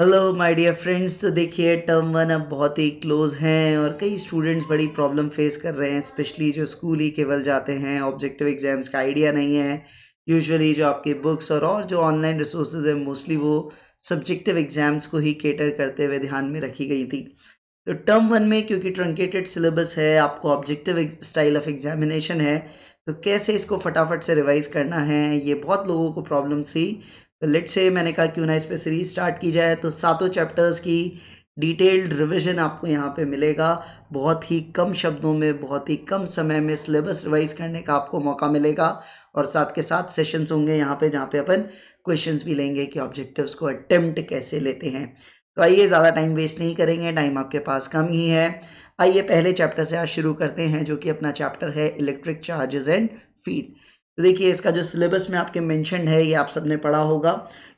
Hello my dear friends. तो देखिए term one अब बहुत ही क्लोज हैं और कई स्टूडेंट्स बड़ी प्रॉब्लम फेस कर रहे हैं, स्पेशली जो स्कूल ही केवल जाते हैं, ऑब्जेक्टिव एग्जाम्स का आइडिया नहीं है। यूजुअली जो आपकी बुक्स और जो ऑनलाइन रिसोर्सेज है मोस्टली वो सब्जेक्टिव एग्जाम्स को ही केटर करते हुए ध्यान में रखी गई थी। तो टर्म वन में क्योंकि ट्रंकेटेड सिलेबस है, आपको ऑब्जेक्टिव स्टाइल ऑफ एग्जामिनेशन है, तो कैसे इसको फटाफट से रिवाइज करना है ये बहुत लोगों को प्रॉब्लम थी। तो लेट्स से मैंने कहा क्यों ना इस पे सीरीज स्टार्ट की जाए। तो सातों चैप्टर्स की डिटेल्ड रिवीजन आपको यहाँ पे मिलेगा। बहुत ही कम शब्दों में, बहुत ही कम समय में सिलेबस रिवाइज करने का आपको मौका मिलेगा। और साथ के साथ सेशंस होंगे यहाँ पे जहाँ पे अपन क्वेश्चंस भी लेंगे कि ऑब्जेक्टिव्स को अटेम्प्ट कैसे लेते हैं। तो आइए ज़्यादा टाइम वेस्ट नहीं करेंगे, टाइम आपके पास कम ही है। आइए पहले चैप्टर से आज शुरू करते हैं जो कि अपना चैप्टर है इलेक्ट्रिक चार्जेस एंड फील्ड। तो देखिए इसका जो सिलेबस में आपके मेंशन है ये आप सबने पढ़ा होगा।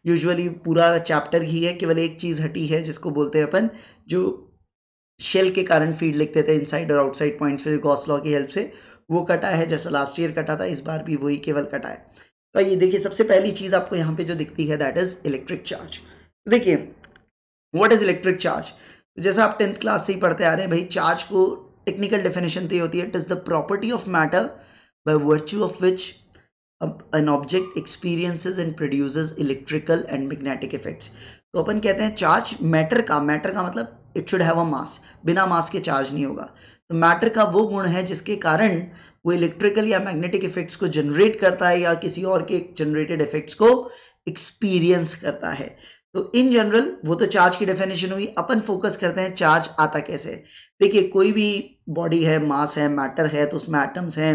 यूजुअली पूरा चैप्टर ही है, केवल एक चीज़ हटी है जिसको बोलते हैं अपन जो शेल के कारण फील्ड लिखते थे इनसाइड और आउटसाइड पॉइंट्स पे गॉस लॉ की हेल्प से, वो कटा है। जैसा लास्ट ईयर कटा था, इस बार भी वही केवल कटा है। तो ये देखिए सबसे पहली चीज़ आपको यहाँ पे जो दिखती है दैट इज इलेक्ट्रिक चार्ज। देखिए व्हाट इज इलेक्ट्रिक चार्ज। जैसा आप 10th क्लास से ही पढ़ते आ रहे हैं भाई, चार्ज को टेक्निकल डेफिनेशन तो ये होती है, it is the property of matter by virtue of which an object experiences and produces electrical and magnetic effects। तो अपन कहते हैं चार्ज मैटर का मतलब इट शुड हैव अ मास, बिना मास के चार्ज नहीं होगा। तो मैटर का वो गुण है जिसके कारण वो इलेक्ट्रिकल या मैग्नेटिक इफेक्ट्स को जनरेट करता है या किसी और के जनरेटेड इफेक्ट्स को एक्सपीरियंस करता है। तो इन जनरल वो तो चार्ज की डेफिनेशन हुई। अपन फोकस करते हैं चार्ज आता कैसे। देखिए कोई भी बॉडी है, मास है, मैटर है, तो उसमें एटम्स हैं,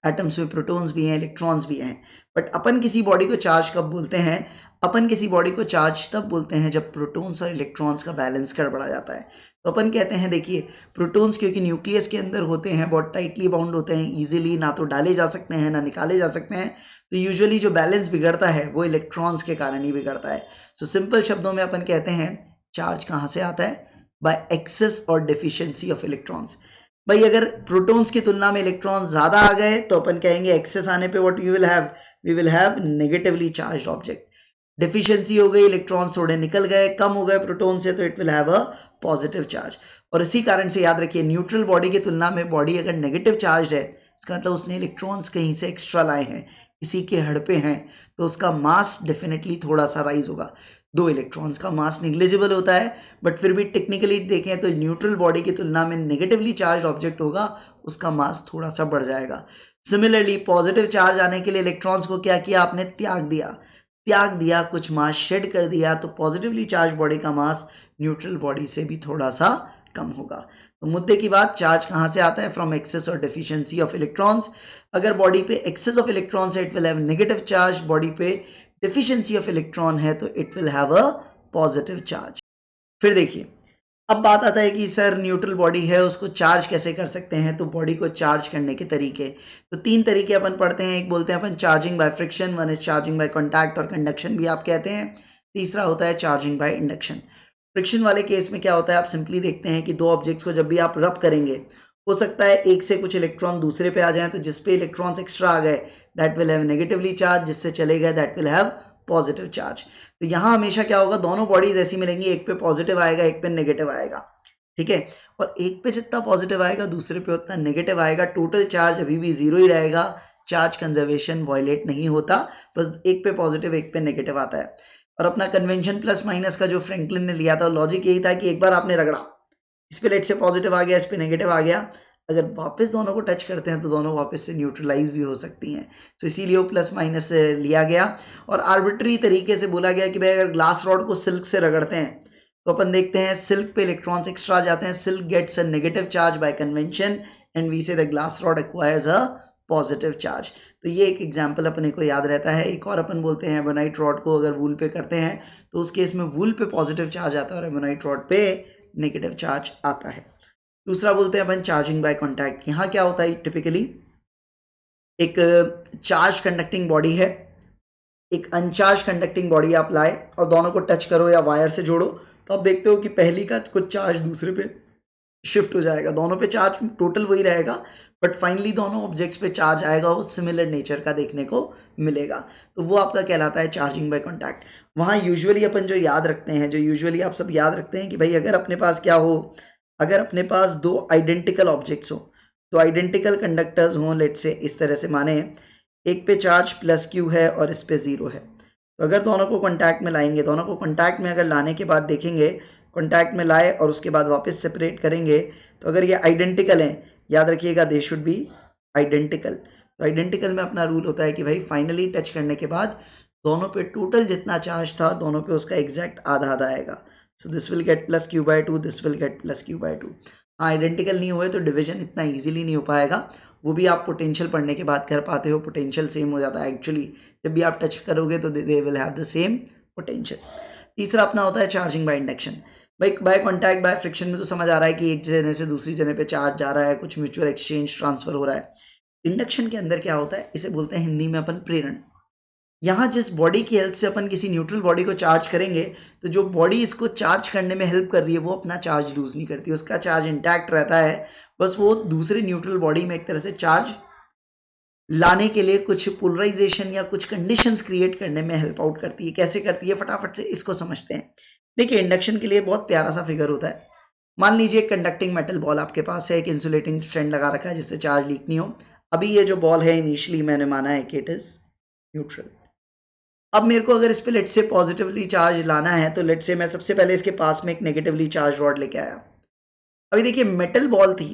एटम्स में प्रोटॉन्स भी हैं, इलेक्ट्रॉन्स भी हैं। बट अपन किसी बॉडी को चार्ज कब बोलते हैं? अपन किसी बॉडी को चार्ज तब बोलते हैं जब प्रोटॉन्स और इलेक्ट्रॉन्स का बैलेंस गड़बड़ा जाता है। तो अपन कहते हैं देखिए प्रोटॉन्स क्योंकि न्यूक्लियस के अंदर होते हैं, बहुत टाइटली बाउंड होते हैं, इजीली ना तो डाले जा सकते हैं ना निकाले जा सकते हैं। तो यूजुअली जो बैलेंस बिगड़ता है वो इलेक्ट्रॉन्स के कारण ही बिगड़ता है। सो सिंपल शब्दों में अपन कहते हैं चार्ज कहाँ से आता है? बाय एक्सेस और डेफिशिएंसी ऑफ इलेक्ट्रॉन्स। भाई अगर प्रोटॉन्स की तुलना में इलेक्ट्रॉन ज्यादा आ गए तो अपन कहेंगे एक्सेस आने पे what we will have negatively charged object. Deficiency हो गई, इलेक्ट्रॉन्स थोड़े निकल गए, कम हो गए प्रोटॉन से, तो it will have a positive charge. और इसी कारण से याद रखिए न्यूट्रल बॉडी की तुलना में बॉडी अगर नेगेटिव चार्ज है, इसका मतलब उसने इलेक्ट्रॉन्स कहीं से एक्स्ट्रा लाए हैं, किसी के हड़पे हैं, तो उसका मास डेफिनेटली थोड़ा सा राइज होगा। दो इलेक्ट्रॉन्स का मास निग्लिजिबल होता है, बट फिर भी टेक्निकली देखें तो न्यूट्रल बॉडी की तुलना में नेगेटिवली चार्ज ऑब्जेक्ट होगा, उसका मास थोड़ा सा बढ़ जाएगा। सिमिलरली पॉजिटिव चार्ज आने के लिए इलेक्ट्रॉन्स को क्या किया आपने? त्याग दिया, कुछ मास शेड कर दिया, तो पॉजिटिवली चार्ज बॉडी का मास न्यूट्रल बॉडी से भी थोड़ा सा कम होगा। तो मुद्दे की बात, चार्ज कहां से आता है? फ्रॉम एक्सेस और डेफिशिएंसी ऑफ इलेक्ट्रॉन्स। अगर बॉडी पे एक्सेस ऑफ इलेक्ट्रॉन्स है it will have negative charge, body पे डेफिशिएंसी ऑफ इलेक्ट्रॉन है तो it will have a positive charge. फिर देखिए अब बात आता है कि सर न्यूट्रल बॉडी है उसको चार्ज कैसे कर सकते हैं। तो बॉडी को चार्ज करने के तरीके, तो तीन तरीके अपन पढ़ते हैं। एक बोलते हैं अपन charging by friction, one is charging by contact और कंडक्शन भी आप कहते हैं। तीसरा होता है चार्जिंग बाय इंडक्शन। फ्रिक्शन वाले केस में क्या होता है, आप सिंपली देखते हैं कि दो ऑब्जेक्ट्स को जब भी आप रब करेंगे, हो सकता है एक से कुछ इलेक्ट्रॉन दूसरे पे आ जाए, तो जिस पे इलेक्ट्रॉन्स एक्स्ट्रा आ गए that will have negatively charge, जिससे चले गए that will have positive charge. तो यहाँ हमेशा क्या होगा, दोनों बॉडीज ऐसी मिलेंगी, एक पे पॉजिटिव आएगा एक पे नेगेटिव आएगा, ठीक है। और एक पे जितना पॉजिटिव आएगा दूसरे पे उतना नेगेटिव आएगा, टोटल चार्ज अभी भी जीरो ही रहेगा, चार्ज कंजर्वेशन वायलेट नहीं होता, बस एक पे पॉजिटिव एक पे नेगेटिव आता है। और अपना कन्वेंशन प्लस माइनस का जो फ्रैंकलिन ने लिया था, लॉजिक यही था कि एक बार आपने रगड़ा, इस पे लेट से पॉजिटिव आ गया, इस पे नेगेटिव आ गया, अगर वापस दोनों को टच करते हैं तो दोनों वापस से न्यूट्रलाइज भी हो सकती हैं। तो इसीलिए वो प्लस माइनस लिया गया और आर्बिट्री तरीके से बोला गया कि भाई अगर ग्लास रॉड को सिल्क से रगड़ते हैं तो अपन देखते हैं सिल्क पे इलेक्ट्रॉन्स एक्स्ट्रा जाते हैं, silk gets a negative charge by convention and we say the glass rod acquires a positive charge. तो ये एक एग्जाम्पल अपने को याद रहता है। एक और अपन बोलते हैं एबोनाइट रॉड को अगर वूल पे करते हैं तो उस केस में वूल पे पॉजिटिव चार्ज आता है और एबोनाइट रॉड पे नेगेटिव चार्ज आता है। दूसरा बोलते हैं अपन चार्जिंग बाय कॉन्टैक्ट। यहाँ क्या होता है, टिपिकली एक चार्ज कंडक्टिंग बॉडी है, एक अनचार्ज कंडक्टिंग बॉडी आप लाए और दोनों को टच करो या वायर से जोड़ो, तो आप देखते हो कि पहली का कुछ चार्ज दूसरे पे शिफ्ट हो जाएगा, दोनों पे चार्ज टोटल वही रहेगा बट फाइनली दोनों ऑब्जेक्ट्स पे चार्ज आएगा, वो सिमिलर नेचर का देखने को मिलेगा, तो वो आपका कहलाता है चार्जिंग बाय कॉन्टैक्ट। वहाँ यूजुअली अपन जो याद रखते हैं, जो यूजुअली आप सब याद रखते हैं कि भाई अगर अपने पास क्या हो, अगर अपने पास दो आइडेंटिकल ऑब्जेक्ट्स हो, तो आइडेंटिकल कंडक्टर्स हों, लेट से इस तरह से माने एक पे चार्ज प्लस क्यू है और इस पे ज़ीरो है, तो अगर दोनों को कॉन्टैक्ट में लाएंगे, दोनों को कॉन्टैक्ट में अगर लाने के बाद देखेंगे, कॉन्टैक्ट में लाए और उसके बाद वापस सेपरेट करेंगे, तो अगर ये आइडेंटिकल हैं, याद रखिएगा दे शुड बी आइडेंटिकल। तो आइडेंटिकल में अपना रूल होता है कि भाई फाइनली टच करने के बाद दोनों पे टोटल जितना चार्ज था, दोनों पे उसका एग्जैक्ट आधा आधा आएगा। So this will get plus Q by two, this will get plus Q by two. हाँ, आइडेंटिकल नहीं हुए तो डिवीजन इतना ईजिली नहीं हो पाएगा, वो भी आप पोटेंशियल पढ़ने के बाद कर पाते हो, पोटेंशियल सेम हो जाता है एक्चुअली, जब भी आप टच करोगे तो they will have the same potential. तीसरा अपना होता है चार्जिंग बाय इंडक्शन। भाई बाय कॉन्टैक्ट बाय फ्रिक्शन में तो समझ आ रहा है कि एक जने से दूसरी जने पे चार्ज जा रहा है, कुछ म्यूचुअल एक्सचेंज ट्रांसफर हो रहा है। इंडक्शन के अंदर क्या होता है, इसे बोलते हैं हिंदी में अपन प्रेरण। यहाँ जिस बॉडी की हेल्प से अपन किसी न्यूट्रल बॉडी को चार्ज करेंगे, तो जो बॉडी इसको चार्ज करने में हेल्प कर रही है वो अपना चार्ज लूज नहीं करती, उसका चार्ज इंटैक्ट रहता है, बस वो दूसरे न्यूट्रल बॉडी में एक तरह से चार्ज लाने के लिए कुछ पोलराइजेशन या कुछ कंडीशंस क्रिएट करने में हेल्प आउट करती है। कैसे करती है, फटाफट से इसको समझते हैं। देखिए, इंडक्शन के लिए बहुत प्यारा सा फिगर होता है। मान लीजिए एक कंडक्टिंग मेटल बॉल आपके पास है, एक इंसुलेटिंग स्ट्रैंड लगा रखा है जिससे चार्ज लीक नहीं हो। अभी ये जो बॉल है इनिशियली मैंने माना है कि इट इज न्यूट्रल। अब मेरे को अगर इस पे लेट से पॉजिटिवली चार्ज लाना है, तो लेट से मैं सबसे पहले इसके पास में एक नेगेटिवली चार्ज रॉड लेके आया। अभी देखिए मेटल बॉल थी,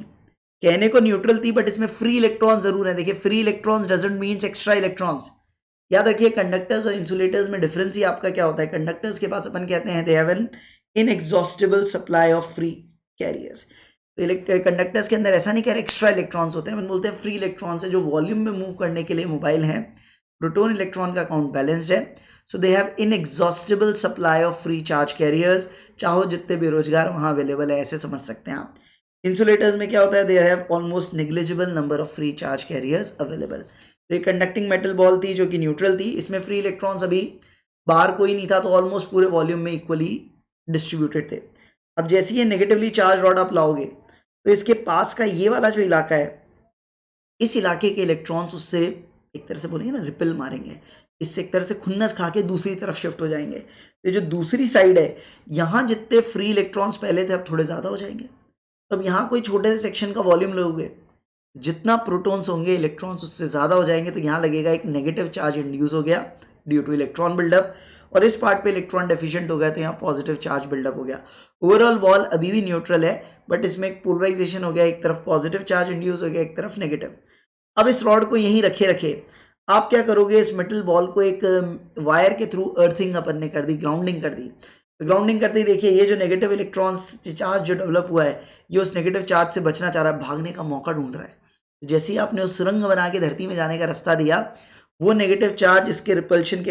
कहने को न्यूट्रल थी, बट इसमें फ्री इलेक्ट्रॉन जरूर है। देखिए free electrons doesn't means extra electrons. याद रखिए कंडक्टर्स और इंसुलेटर्स में डिफरेंस ही आपका क्या होता है। कंडक्टर्स के पास अपन कहते हैं they have an inexhaustible supply of free carriers. तो कंडक्टर्स के अंदर ऐसा नहीं कह रहे एक्स्ट्रा इलेक्ट्रॉन्स होते हैं, अपन बोलते हैं फ्री इलेक्ट्रॉन्स है जो वॉल्यूम में मूव करने के लिए मोबाइल हैं। प्रोटॉन इलेक्ट्रॉन का काउंट बैलेंस्ड है, so they have inexhaustible supply of free charge carriers. चाहो जितने बेरोजगार वहां अवेलेबल है, ऐसे समझ सकते हैं आप। इंसुलेटर्स में क्या होता है, they have almost negligible number of free charge carriers available. तो ये कंडक्टिंग मेटल बॉल थी जो कि न्यूट्रल थी, इसमें फ्री इलेक्ट्रॉन्स अभी बाहर कोई नहीं था, तो ऑलमोस्ट पूरे वॉल्यूम में इक्वली डिस्ट्रीब्यूटेड थे। अब जैसे ये नेगेटिवली चार्ज रॉड आप लाओगे, तो इसके पास का ये वाला जो इलाका है, इस इलाके के इलेक्ट्रॉन्स उससे एक तरह से बोलेंगे ना रिपेल मारेंगे, इससे एक तरह से खुन्नस खा के दूसरी तरफ शिफ्ट हो जाएंगे। तो जो दूसरी साइड है, यहाँ जितने फ्री इलेक्ट्रॉन्स पहले थे अब थोड़े ज़्यादा हो जाएंगे। तब यहाँ कोई छोटे से सेक्शन का वॉल्यूम लोगे, जितना प्रोटॉन्स होंगे इलेक्ट्रॉन्स उससे ज़्यादा हो जाएंगे, तो यहाँ लगेगा एक नेगेटिव चार्ज इंड्यूस हो गया ड्यू टू इलेक्ट्रॉन बिल्डअप, और इस पार्ट पे इलेक्ट्रॉन डेफिशिएंट हो गया तो यहाँ पॉजिटिव चार्ज बिल्डअप हो गया। ओवरऑल बॉल अभी भी न्यूट्रल है, बट इसमें एक पोलराइजेशन हो गया, एक तरफ पॉजिटिव चार्ज इंड्यूस हो गया, एक तरफ नेगेटिव। अब इस रॉड को यहीं रखे रखे आप क्या करोगे, इस मेटल बॉल को एक वायर के थ्रू अर्थिंग अपन ने कर दी, ग्राउंडिंग कर दी। तो ग्राउंडिंग करते ही देखिए ये जो नेगेटिव इलेक्ट्रॉन्स चार्ज जो डेवलप हुआ है, ये उस नेगेटिव चार्ज से बचना चाह रहा है, भागने का मौका ढूंढ रहा है। तो जैसे ही आपने उस सुरंग बना के धरती में जाने का रास्ता दिया, वो नेगेटिव चार्ज इसके रिपल्शन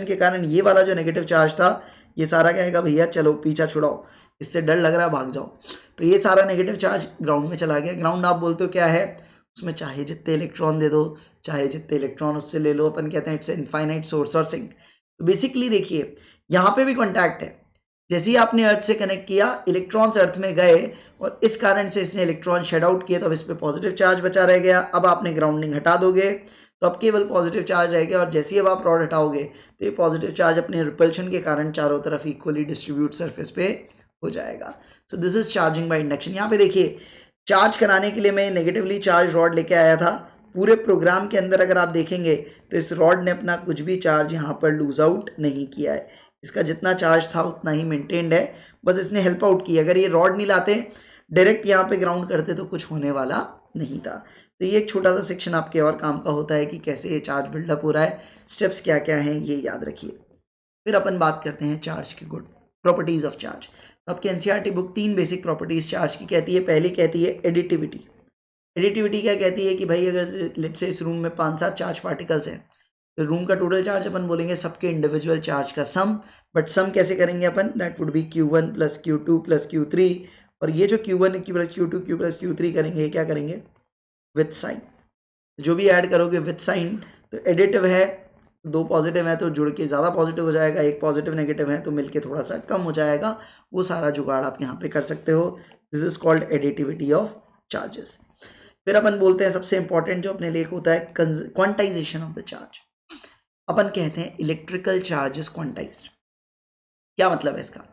के कारण ये वाला जो नेगेटिव चार्ज था, ये सारा कहेगा भैया चलो पीछा छुड़ाओ, इससे डर लग रहा है भाग जाओ। तो ये सारा नेगेटिव चार्ज ग्राउंड में चला गया। ग्राउंड आप बोलते हो क्या है, उसमें चाहे जितने इलेक्ट्रॉन दे दो, चाहे जितने इलेक्ट्रॉन उससे ले लो, अपन कहते हैं इट्स इनफाइनाइट सोर्स और सिंक। तो बेसिकली देखिए यहाँ पे भी कॉन्टैक्ट है, जैसे ही आपने अर्थ से कनेक्ट किया इलेक्ट्रॉन्स अर्थ में गए और इस कारण से इसने इलेक्ट्रॉन शेड आउट किए, तो अब इस पर पॉजिटिव चार्ज बचा रह गया। अब आपने ग्राउंडिंग हटा दोगे तो अब केवल पॉजिटिव चार्ज रह गया, और जैसे ही अब आप रॉड हटाओगे तो ये पॉजिटिव चार्ज अपने रिपल्शन के कारण चारों तरफ इक्वली डिस्ट्रीब्यूट सरफेस पे हो जाएगा। So this is charging by induction. यहाँ पे देखिए चार्ज कराने के लिए मैं नेगेटिवली चार्ज रॉड लेके आया था। पूरे प्रोग्राम के अंदर अगर आप देखेंगे तो इस रॉड ने अपना कुछ भी चार्ज यहाँ पर लूज आउट नहीं किया है, इसका जितना चार्ज था उतना ही मेंटेन्ड है, बस इसने हेल्प आउट की। अगर ये रॉड नहीं लाते डायरेक्ट यहाँ पे ग्राउंड करते तो कुछ होने वाला नहीं था। तो ये एक छोटा सा सेक्शन आपके और काम का होता है कि कैसे ये चार्ज बिल्डअप हो रहा है, स्टेप्स क्या क्या हैं ये याद रखिए। फिर अपन बात करते हैं चार्ज की गुड प्रॉपर्टीज ऑफ चार्ज। आपके NCERT book 3 basic properties charge की कहती है। पहली कहती है एडिटिविटी। एडिटिविटी क्या कहती है कि भाई अगर लेट्स से इस रूम में 5-7 चार्ज पार्टिकल्स हैं, तो रूम का टोटल चार्ज अपन बोलेंगे सबके इंडिविजुअल चार्ज का सम, बट सम कैसे करेंगे अपन, that would be Q1 plus Q2 plus Q3, और ये जो Q1 plus Q2 Q plus Q3 करेंगे, क्या करेंगे विथ साइन, जो भी ऐड करोगे विथ साइन। तो एडिटिव है, दो पॉजिटिव है तो जुड़ के ज़्यादा पॉजिटिव हो जाएगा, एक पॉजिटिव नेगेटिव है तो मिलके थोड़ा सा कम हो जाएगा, वो सारा जुगाड़ आप यहाँ पे कर सकते हो। This is called additivity of charges. फिर अपन बोलते हैं सबसे इंपॉर्टेंट जो अपने लिए होता है क्वांटाइजेशन ऑफ द चार्ज। अपन कहते हैं इलेक्ट्रिकल चार्ज इज क्वांटाइज्ड। क्या मतलब है इसका?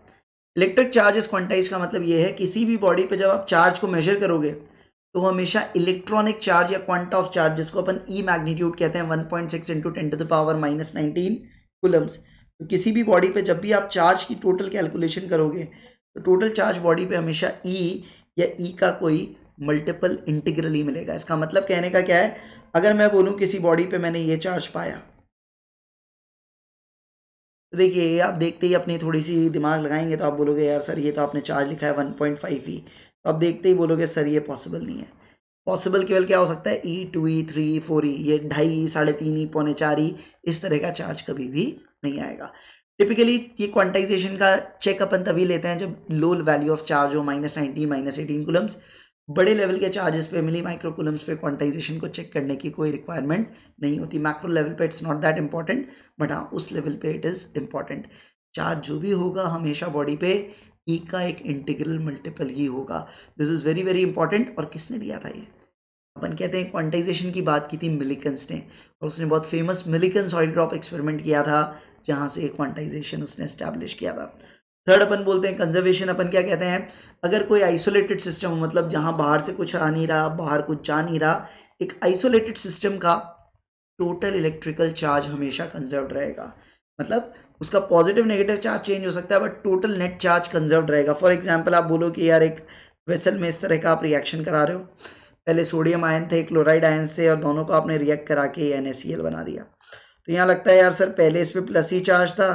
इलेक्ट्रिक चार्ज इज क्वांटाइज्ड का मतलब ये है किसी भी बॉडी पे जब आप चार्ज को मेजर करोगे तो हमेशा इलेक्ट्रॉनिक चार्ज या क्वांटा ऑफ चार्ज, जिसको अपन ई मैग्नीट्यूड कहते हैं, 1.6 इंटू 10⁻⁻19 कूलम्स। तो किसी भी बॉडी पे जब भी आप चार्ज की टोटल कैलकुलेशन करोगे तो टोटल चार्ज बॉडी पे हमेशा ई या ई का कोई मल्टीपल इंटीग्रल ही मिलेगा। इसका मतलब कहने का क्या है, अगर मैं बोलूं किसी बॉडी पे मैंने ये चार्ज पाया, तो देखिए आप देखते ही अपनी थोड़ी सी दिमाग लगाएंगे तो आप बोलोगे यार सर ये तो आपने चार्ज लिखा है 1.5 ई, तो आप देखते ही बोलोगे सर ये पॉसिबल नहीं है। पॉसिबल केवल क्या हो सकता है, ई 2 ई 3 4 ई, ये 2.5 3.5 ई पौने 4 ई, इस तरह का चार्ज कभी भी नहीं आएगा। टिपिकली ये क्वांटाइजेशन का चेक अपन तभी लेते हैं जब लो वैल्यू ऑफ चार्ज हो, -90 -18 कुलम्स। बड़े लेवल के चार्जेस पे, मिली माइक्रो कुलम्स पे क्वांटाइजेशन को चेक करने की कोई रिक्वायरमेंट नहीं होती। मैक्रो लेवल पे it's not that important, but हाँ उस लेवल पे इट इज़ इंपॉर्टेंट। चार्ज जो भी होगा हमेशा बॉडी पे ई का एक इंटीग्रल मल्टीपल ही होगा। This is very very important. और किसने दिया था ये? अपन कहते हैं क्वांटाइजेशन की बात की थी मिलिकन्स ने, और उसने बहुत famous Millikan's oil drop experiment किया था जहाँ से क्वांटाइजेशन उसने एस्टैब्लिश किया था। थर्ड अपन बोलते हैं कंजर्वेशन। अपन क्या कहते हैं, अगर कोई आइसोलेटेड सिस्टम हो, मतलब जहाँ बाहर से कुछ आ नहीं रहा, बाहर कुछ जा नहीं रहा, एक आइसोलेटेड सिस्टम का टोटल इलेक्ट्रिकल चार्ज हमेशा कंजर्व्ड रहेगा। मतलब उसका पॉजिटिव नेगेटिव चार्ज चेंज हो सकता है but total net charge conserved रहेगा। फॉर एग्जांपल आप बोलो कि यार एक वेसल में इस तरह का आप रिएक्शन करा रहे हो, पहले सोडियम आयन थे, क्लोराइड आयन थे, और दोनों को आपने रिएक्ट करा के NaCl बना दिया। तो यहाँ लगता है यार सर पहले इस पे प्लस ही चार्ज था,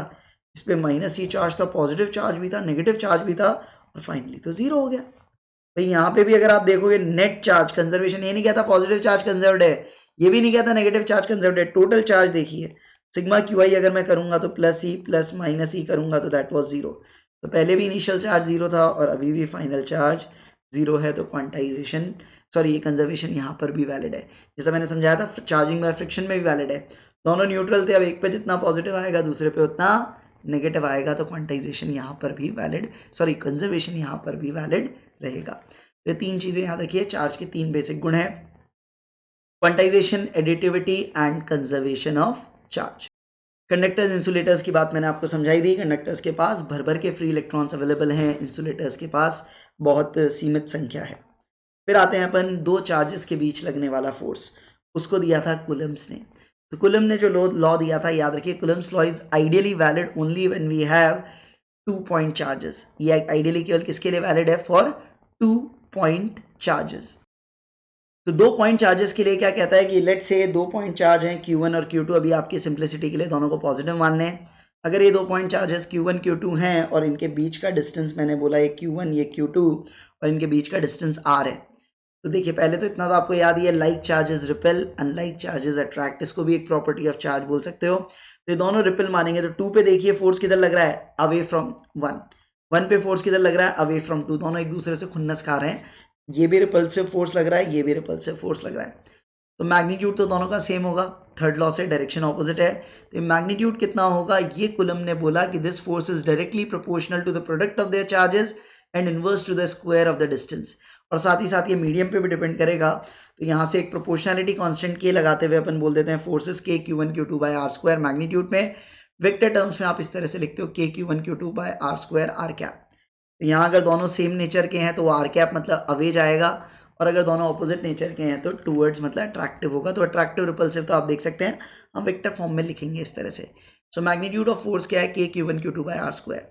इस पे माइनस ही चार्ज था, पॉजिटिव चार्ज भी था, नेगेटिव चार्ज भी था, और फाइनली तो जीरो हो गया। भाई यहाँ पे भी अगर आप देखोगे नेट चार्ज कंजर्वेशन, ये नहीं कहता पॉजिटिव चार्ज कंजर्व्ड है, ये भी नहीं कहता नेगेटिव चार्ज कंजर्व्ड है, टोटल चार्ज देखिए सिग्मा QI अगर मैं करूंगा तो प्लस ई प्लस माइनस ई करूंगा तो दैट वाज जीरो। तो पहले भी इनिशियल चार्ज जीरो था और अभी भी फाइनल चार्ज जीरो है। तो क्वांटाइजेशन सॉरी ये कंजर्वेशन यहाँ पर भी वैलिड है। जैसा मैंने समझाया था चार्जिंग बाय फ्रिक्शन में भी वैलिड है। दोनों न्यूट्रल थे, अब एक पे जितना पॉजिटिव आएगा दूसरे पे उतना नेगेटिव आएगा, तो क्वांटाइजेशन यहाँ पर भी वैलिड, सॉरी कंजर्वेशन यहाँ पर भी वैलिड रहेगा। ये तीन चीजें याद रखिए, चार्ज के तीन बेसिक गुण हैं, quantization, additivity and conservation of charge. Conductors insulators की बात मैंने आपको समझाई दी। कंडक्टर्स के पास भर भर के फ्री इलेक्ट्रॉन्स अवेलेबल हैं, इंसुलेटर्स के पास बहुत सीमित संख्या है। फिर आते हैं अपन दो चार्जेस के बीच लगने वाला फोर्स, उसको दिया था कुलम्स ने। तो कुलम ने जो लॉ दिया था याद रखिए, Coulomb's law is ideally valid only when we have 2 point charges. ये आइडियली केवल किसके लिए वैलिड है? For 2 point charges. तो 2 पॉइंट चार्जेस के लिए क्या कहता है कि लेट्स से 2 पॉइंट चार्ज हैं Q1 और Q2, अभी आपकी सिंप्लिसिटी के लिए दोनों को पॉजिटिव मान लें। अगर ये 2 पॉइंट चार्जेस Q1 Q2 हैं और इनके बीच का डिस्टेंस मैंने बोला ये Q1 ये Q2 और इनके बीच का डिस्टेंस R है, तो देखिए पहले तो इतना तो आपको याद ही है, like charges repel, unlike charges attract, इसको भी एक प्रॉपर्टी ऑफ चार्ज बोल सकते हो। तो ये दोनों रिपेल मानेंगे, तो 2 पे देखिए फोर्स किधर लग रहा है? Away from 1। 1 पे फोर्स किधर लग रहा है? Away from 2। दोनों एक दूसरे से खुन्नस खा रहे हैं, ये भी रिपल्सिव फोर्स लग रहा है, ये भी रिपल्सिव फोर्स लग रहा है, तो मैग्नीट्यूड तो दोनों का सेम होगा। थर्ड लॉ से डायरेक्शन ऑपोजिट है, तो मैग्नीट्यूड कितना होगा? ये कुलम ने बोला कि this force is directly proportional to the product of their charges and inverse to the square of the distance. और साथ ही साथ ये मीडियम पे भी डिपेंड करेगा, तो यहाँ से एक प्रोपोर्शनलिटी कांस्टेंट के लगाते हुए अपन बोल देते हैं फोर्सेस के Q1 Q2 by R square magnitude में। वेक्टर टर्म्स में आप इस तरह से लिखते हो के Q1 Q2 by R square R cap. तो यहाँ अगर दोनों सेम नेचर के हैं तो वो आर कैप मतलब अवे जाएगा, और अगर दोनों ऑपोजिट नेचर के हैं तो टूवर्ड्स मतलब अट्रैक्टिव होगा। तो अट्रैक्टिव रिपल्सिव तो आप देख सकते हैं हम वेक्टर फॉर्म में लिखेंगे इस तरह से। सो मैग्नीट्यूड ऑफ फोर्स क्या है? के Q1 Q2 by R square.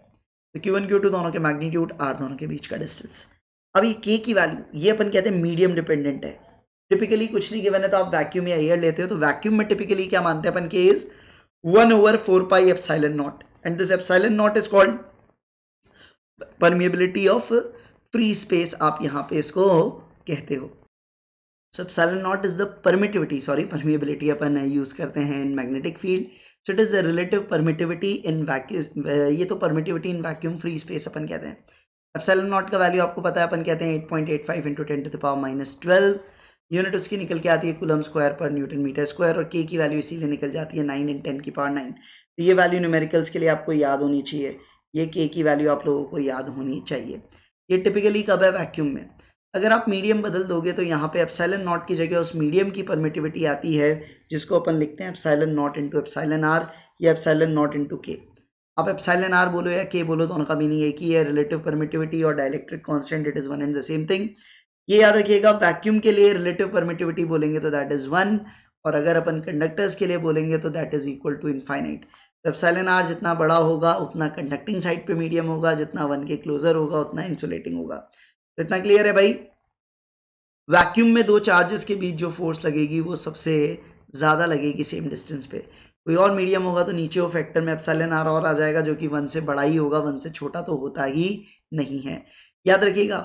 तो Q1 Q2 दोनों के मैग्नीट्यूड, R दोनों के बीच का डिस्टेंस। अब ये के की वैल्यू ये अपन कहते हैं मीडियम डिपेंडेंट है। टिपिकली कुछ नहीं गिवन है तो आप वैक्यूम या एयर लेते हो, तो वैक्यूम में टिपिकली क्या मानते हैं अपन? K is 1/4 pi epsilon naught, and this epsilon naught is called permeability of free space, आप यहाँ पे इसको कहते हो। So epsilon naught is the permittivity, sorry permeability अपन यूज करते हैं in magnetic field, so it is the relative permittivity in vacuum, ये तो permittivity in vacuum free space अपन कहते हैं। एप्सिलॉन नॉट का वैल्यू आपको पता है, अपन कहते हैं 8.85 इंटू 10⁻⁻12, यूनिट उसकी निकल के आती है कूलम स्क्वायर पर न्यूटन मीटर स्क्वायर, और के की वैल्यू इसीलिए निकल जाती है 9 × 10⁹ तो ये वैल्यू न्यूमेरिकल्स के लिए आपको याद होनी चाहिए, ये के की वैल्यू आप लोगों को याद होनी चाहिए। ये टिपिकली कब है? वैक्यूम में। अगर आप मीडियम बदल दोगे तो यहाँ पे एप्सिलॉन नॉट की जगह उस मीडियम की परमिटिविटी आती है, जिसको अपन लिखते हैं epsilon not into epsilon r या एप्सिलॉन नॉट इंटू के। आप एप्सिलॉन आर बोलो या के बोलो, दोनों का मीनिंग एक ही है, रिलेटिव परमिटिविटी और dielectric constant, it is one and the same thing. ये याद रखिएगा, वैक्यूम के लिए रिलेटिव परमिटिविटी बोलेंगे तो दैट इज 1, और अगर अपन कंडक्टर्स के लिए बोलेंगे तो that is equal to infinite. तो एप्सिलॉन आर जितना बड़ा होगा उतना कंडक्टिंग साइड पे मीडियम होगा, जितना 1 के क्लोजर होगा उतना इंसुलेटिंग होगा। तो इतना क्लियर है भाई। वैक्यूम में दो चार्जेस के बीच जो फोर्स लगेगी वो सबसे ज़्यादा लगेगी सेम डिस्टेंस पे। कोई और मीडियम होगा तो नीचे वो फैक्टर में एप्सिलॉन आर और आ जाएगा, जो कि 1 से बड़ा ही होगा, 1 से छोटा तो होता ही नहीं है। याद रखिएगा,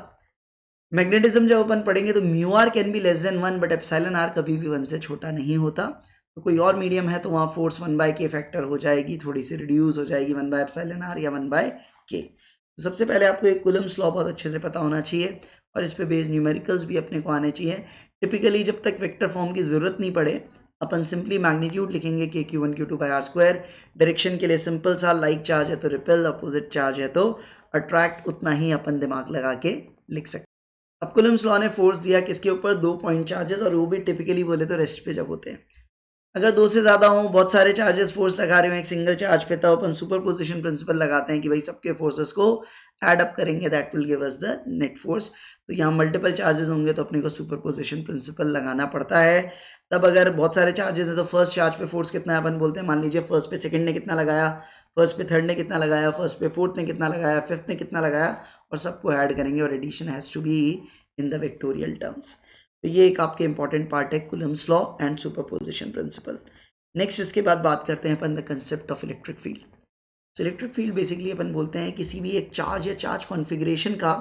मैग्नेटिज्म जब अपन पढ़ेंगे तो mu r can be less than 1, but epsilon r कभी भी 1 से छोटा नहीं होता। तो कोई और मीडियम है तो वहाँ फोर्स 1 बाय के फैक्टर हो जाएगी, थोड़ी सी रिड्यूस हो जाएगी 1 बाय एप्सिलॉन आर या 1 बाय के। तो सबसे पहले आपको एक कूलम्ब्स लॉ बहुत अच्छे से पता होना चाहिए और इस पे बेस्ड न्यूमेरिकल्स भी अपने को आने चाहिए। टिपिकली जब तक वेक्टर फॉर्म की जरूरत नहीं पड़े, अपन सिंपली मैग्नीट्यूड लिखेंगे K q 1 q 2 by r square. Direction के लिए सिंपल सा, लाइक चार्ज है तो रिपेल, अपोजिट चार्ज है तो अट्रैक्ट, उतना ही अपन दिमाग लगा के लिख सकते। अब कूलम्ब्स लॉ ने फोर्स दिया किसके ऊपर, 2 पॉइंट चार्जेस, और वो भी टिपिकली बोले तो रेस्ट पे जब होते हैं। अगर 2 से ज़्यादा हो, बहुत सारे चार्जेस फोर्स लगा रहे हो एक सिंगल चार्ज पे, तब अपन सुपरपोजिशन प्रिंसिपल लगाते हैं कि भाई सबके फोर्सेस को ऐड अप करेंगे, that will give us the net force. तो यहाँ मल्टीपल चार्जेस होंगे तो अपने को सुपरपोजिशन प्रिंसिपल लगाना पड़ता है। तब अगर बहुत सारे चार्जेस है तो फर्स्ट चार्ज पे फोर्स कितना है अपन बोलते हैं, मान लीजिए फर्स्ट पे सेकंड ने कितना लगाया, फर्स्ट पे थर्ड ने कितना लगाया, फर्स्ट पे फोर्थ ने कितना लगाया, फिफ्थ ने कितना लगाया, और सबको ऐड करेंगे और addition has to be in the vectorial terms. तो ये एक आपके इंपॉर्टेंट पार्ट है Coulomb's law and superposition principle. Next इसके बाद बात करते हैं अपन the concept of electric field. तो इलेक्ट्रिक फील्ड बेसिकली अपन बोलते हैं किसी भी एक चार्ज या चार्ज कॉन्फ़िगरेशन का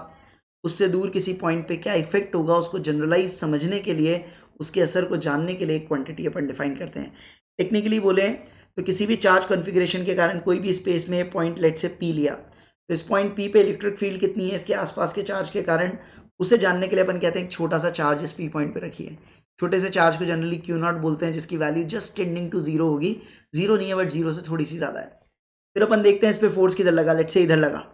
उससे दूर किसी पॉइंट पे क्या इफेक्ट होगा, उसको जनरलाइज समझने के लिए, उसके असर को जानने के लिए एक क्वांटिटी अपन डिफाइन करते हैं। टेक्निकली बोले तो किसी भी चार्ज कॉन्फ़िगरेशन के कारण कोई भी स्पेस में पॉइंट लेट से पी लिया, तो इस पॉइंट पी पे इलेक्ट्रिक फील्ड कितनी है इसके आसपास के चार्ज के कारण, उसे जानने के लिए अपन कहते हैं एक छोटा सा चार्ज इस पी पॉइंट पे रखिए। छोटे से चार्ज को जनरली क्यू नॉट बोलते हैं, जिसकी value just tending to zero होगी, जीरो नहीं है बट जीरो से थोड़ी सी ज़्यादा है। फिर अपन देखते हैं इस पे फोर्स किधर लगा, लेट से इधर लगा।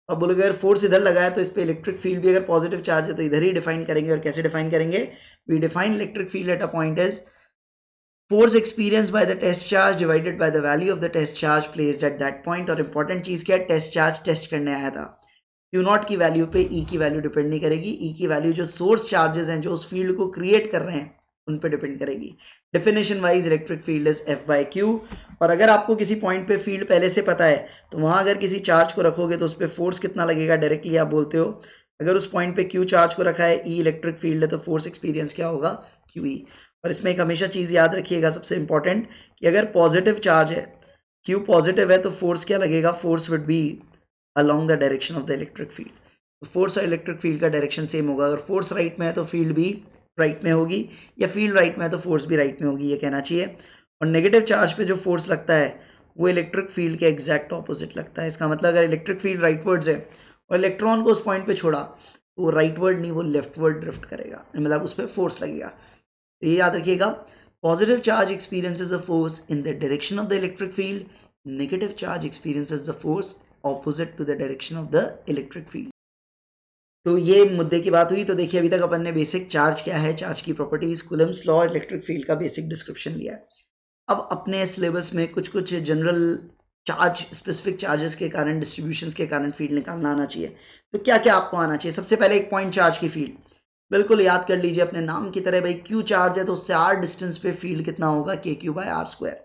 अब बोलोगे अगर फोर्स इधर लगा है तो इस पे इलेक्ट्रिक फील्ड भी अगर पॉजिटिव चार्ज है तो इधर ही डिफाइन करेंगे। और कैसे डिफाइन करेंगे, we define electric field at a point as force experience by the test charge divided by the value of the test charge placed at that point. और इंपॉर्टेंट चीज क्या है, टेस्ट चार्ज टेस्ट करने आया था। Q not की value पे ई की वैल्यू डिपेंड नहीं करेगी, ई की वैल्यू जो सोर्स चार्जेस हैं जो उस फील्ड को क्रिएट कर रहे हैं उन पे डिपेंड करेगी। Definition wise electric field is F by Q. और अगर आपको किसी पॉइंट पे फील्ड पहले से पता है तो वहां अगर किसी चार्ज को रखोगे तो उस पर फोर्स कितना लगेगा डायरेक्टली आप बोलते हो। अगर उस पॉइंट पे क्यू चार्ज को रखा है, ई इलेक्ट्रिक फील्ड है, तो फोर्स एक्सपीरियंस क्या होगा, क्यू ई। और इसमें एक हमेशा चीज याद रखिएगा सबसे इंपॉर्टेंट, कि अगर पॉजिटिव चार्ज है, क्यू पॉजिटिव है, तो फोर्स क्या लगेगा, force would be along the direction of the electric field। तो फोर्स और इलेक्ट्रिक फील्ड का डायरेक्शन सेम होगा। अगर फोर्स राइट में है तो फील्ड भी राइट में होगी, या फील्ड राइट में है तो फोर्स भी राइट में होगी, ये कहना चाहिए। और नेगेटिव चार्ज पे जो फोर्स लगता है वो इलेक्ट्रिक फील्ड के एग्जैक्ट ऑपोजिट लगता है। इसका मतलब अगर इलेक्ट्रिक फील्ड राइटवर्ड्स है और इलेक्ट्रॉन को उस पॉइंट पे छोड़ा तो वो राइटवर्ड नहीं, वो लेफ्टवर्ड ड्रिफ्ट करेगा, मतलब उस पर फोर्स लगेगा। तो ये याद रखिएगा, positive charge experiences the force in the direction of the electric field, negative charge experiences the force opposite to the direction of the electric field. तो ये मुद्दे की बात हुई। तो देखिए अभी तक अपन ने बेसिक चार्ज क्या है, चार्ज की properties, Coulomb's law, electric field का बेसिक डिस्क्रिप्शन लिया है। अब अपने सिलेबस में कुछ कुछ जनरल चार्ज, स्पेसिफिक चार्जेस के कारण, डिस्ट्रीब्यूशंस के कारण फील्ड निकालना आना चाहिए। तो क्या क्या आपको आना चाहिए, सबसे पहले एक पॉइंट चार्ज की फील्ड बिल्कुल याद कर लीजिए अपने नाम की तरह, भाई क्यू चार्ज है तो उससे आर डिस्टेंस पे फील्ड कितना होगा, K q by r square.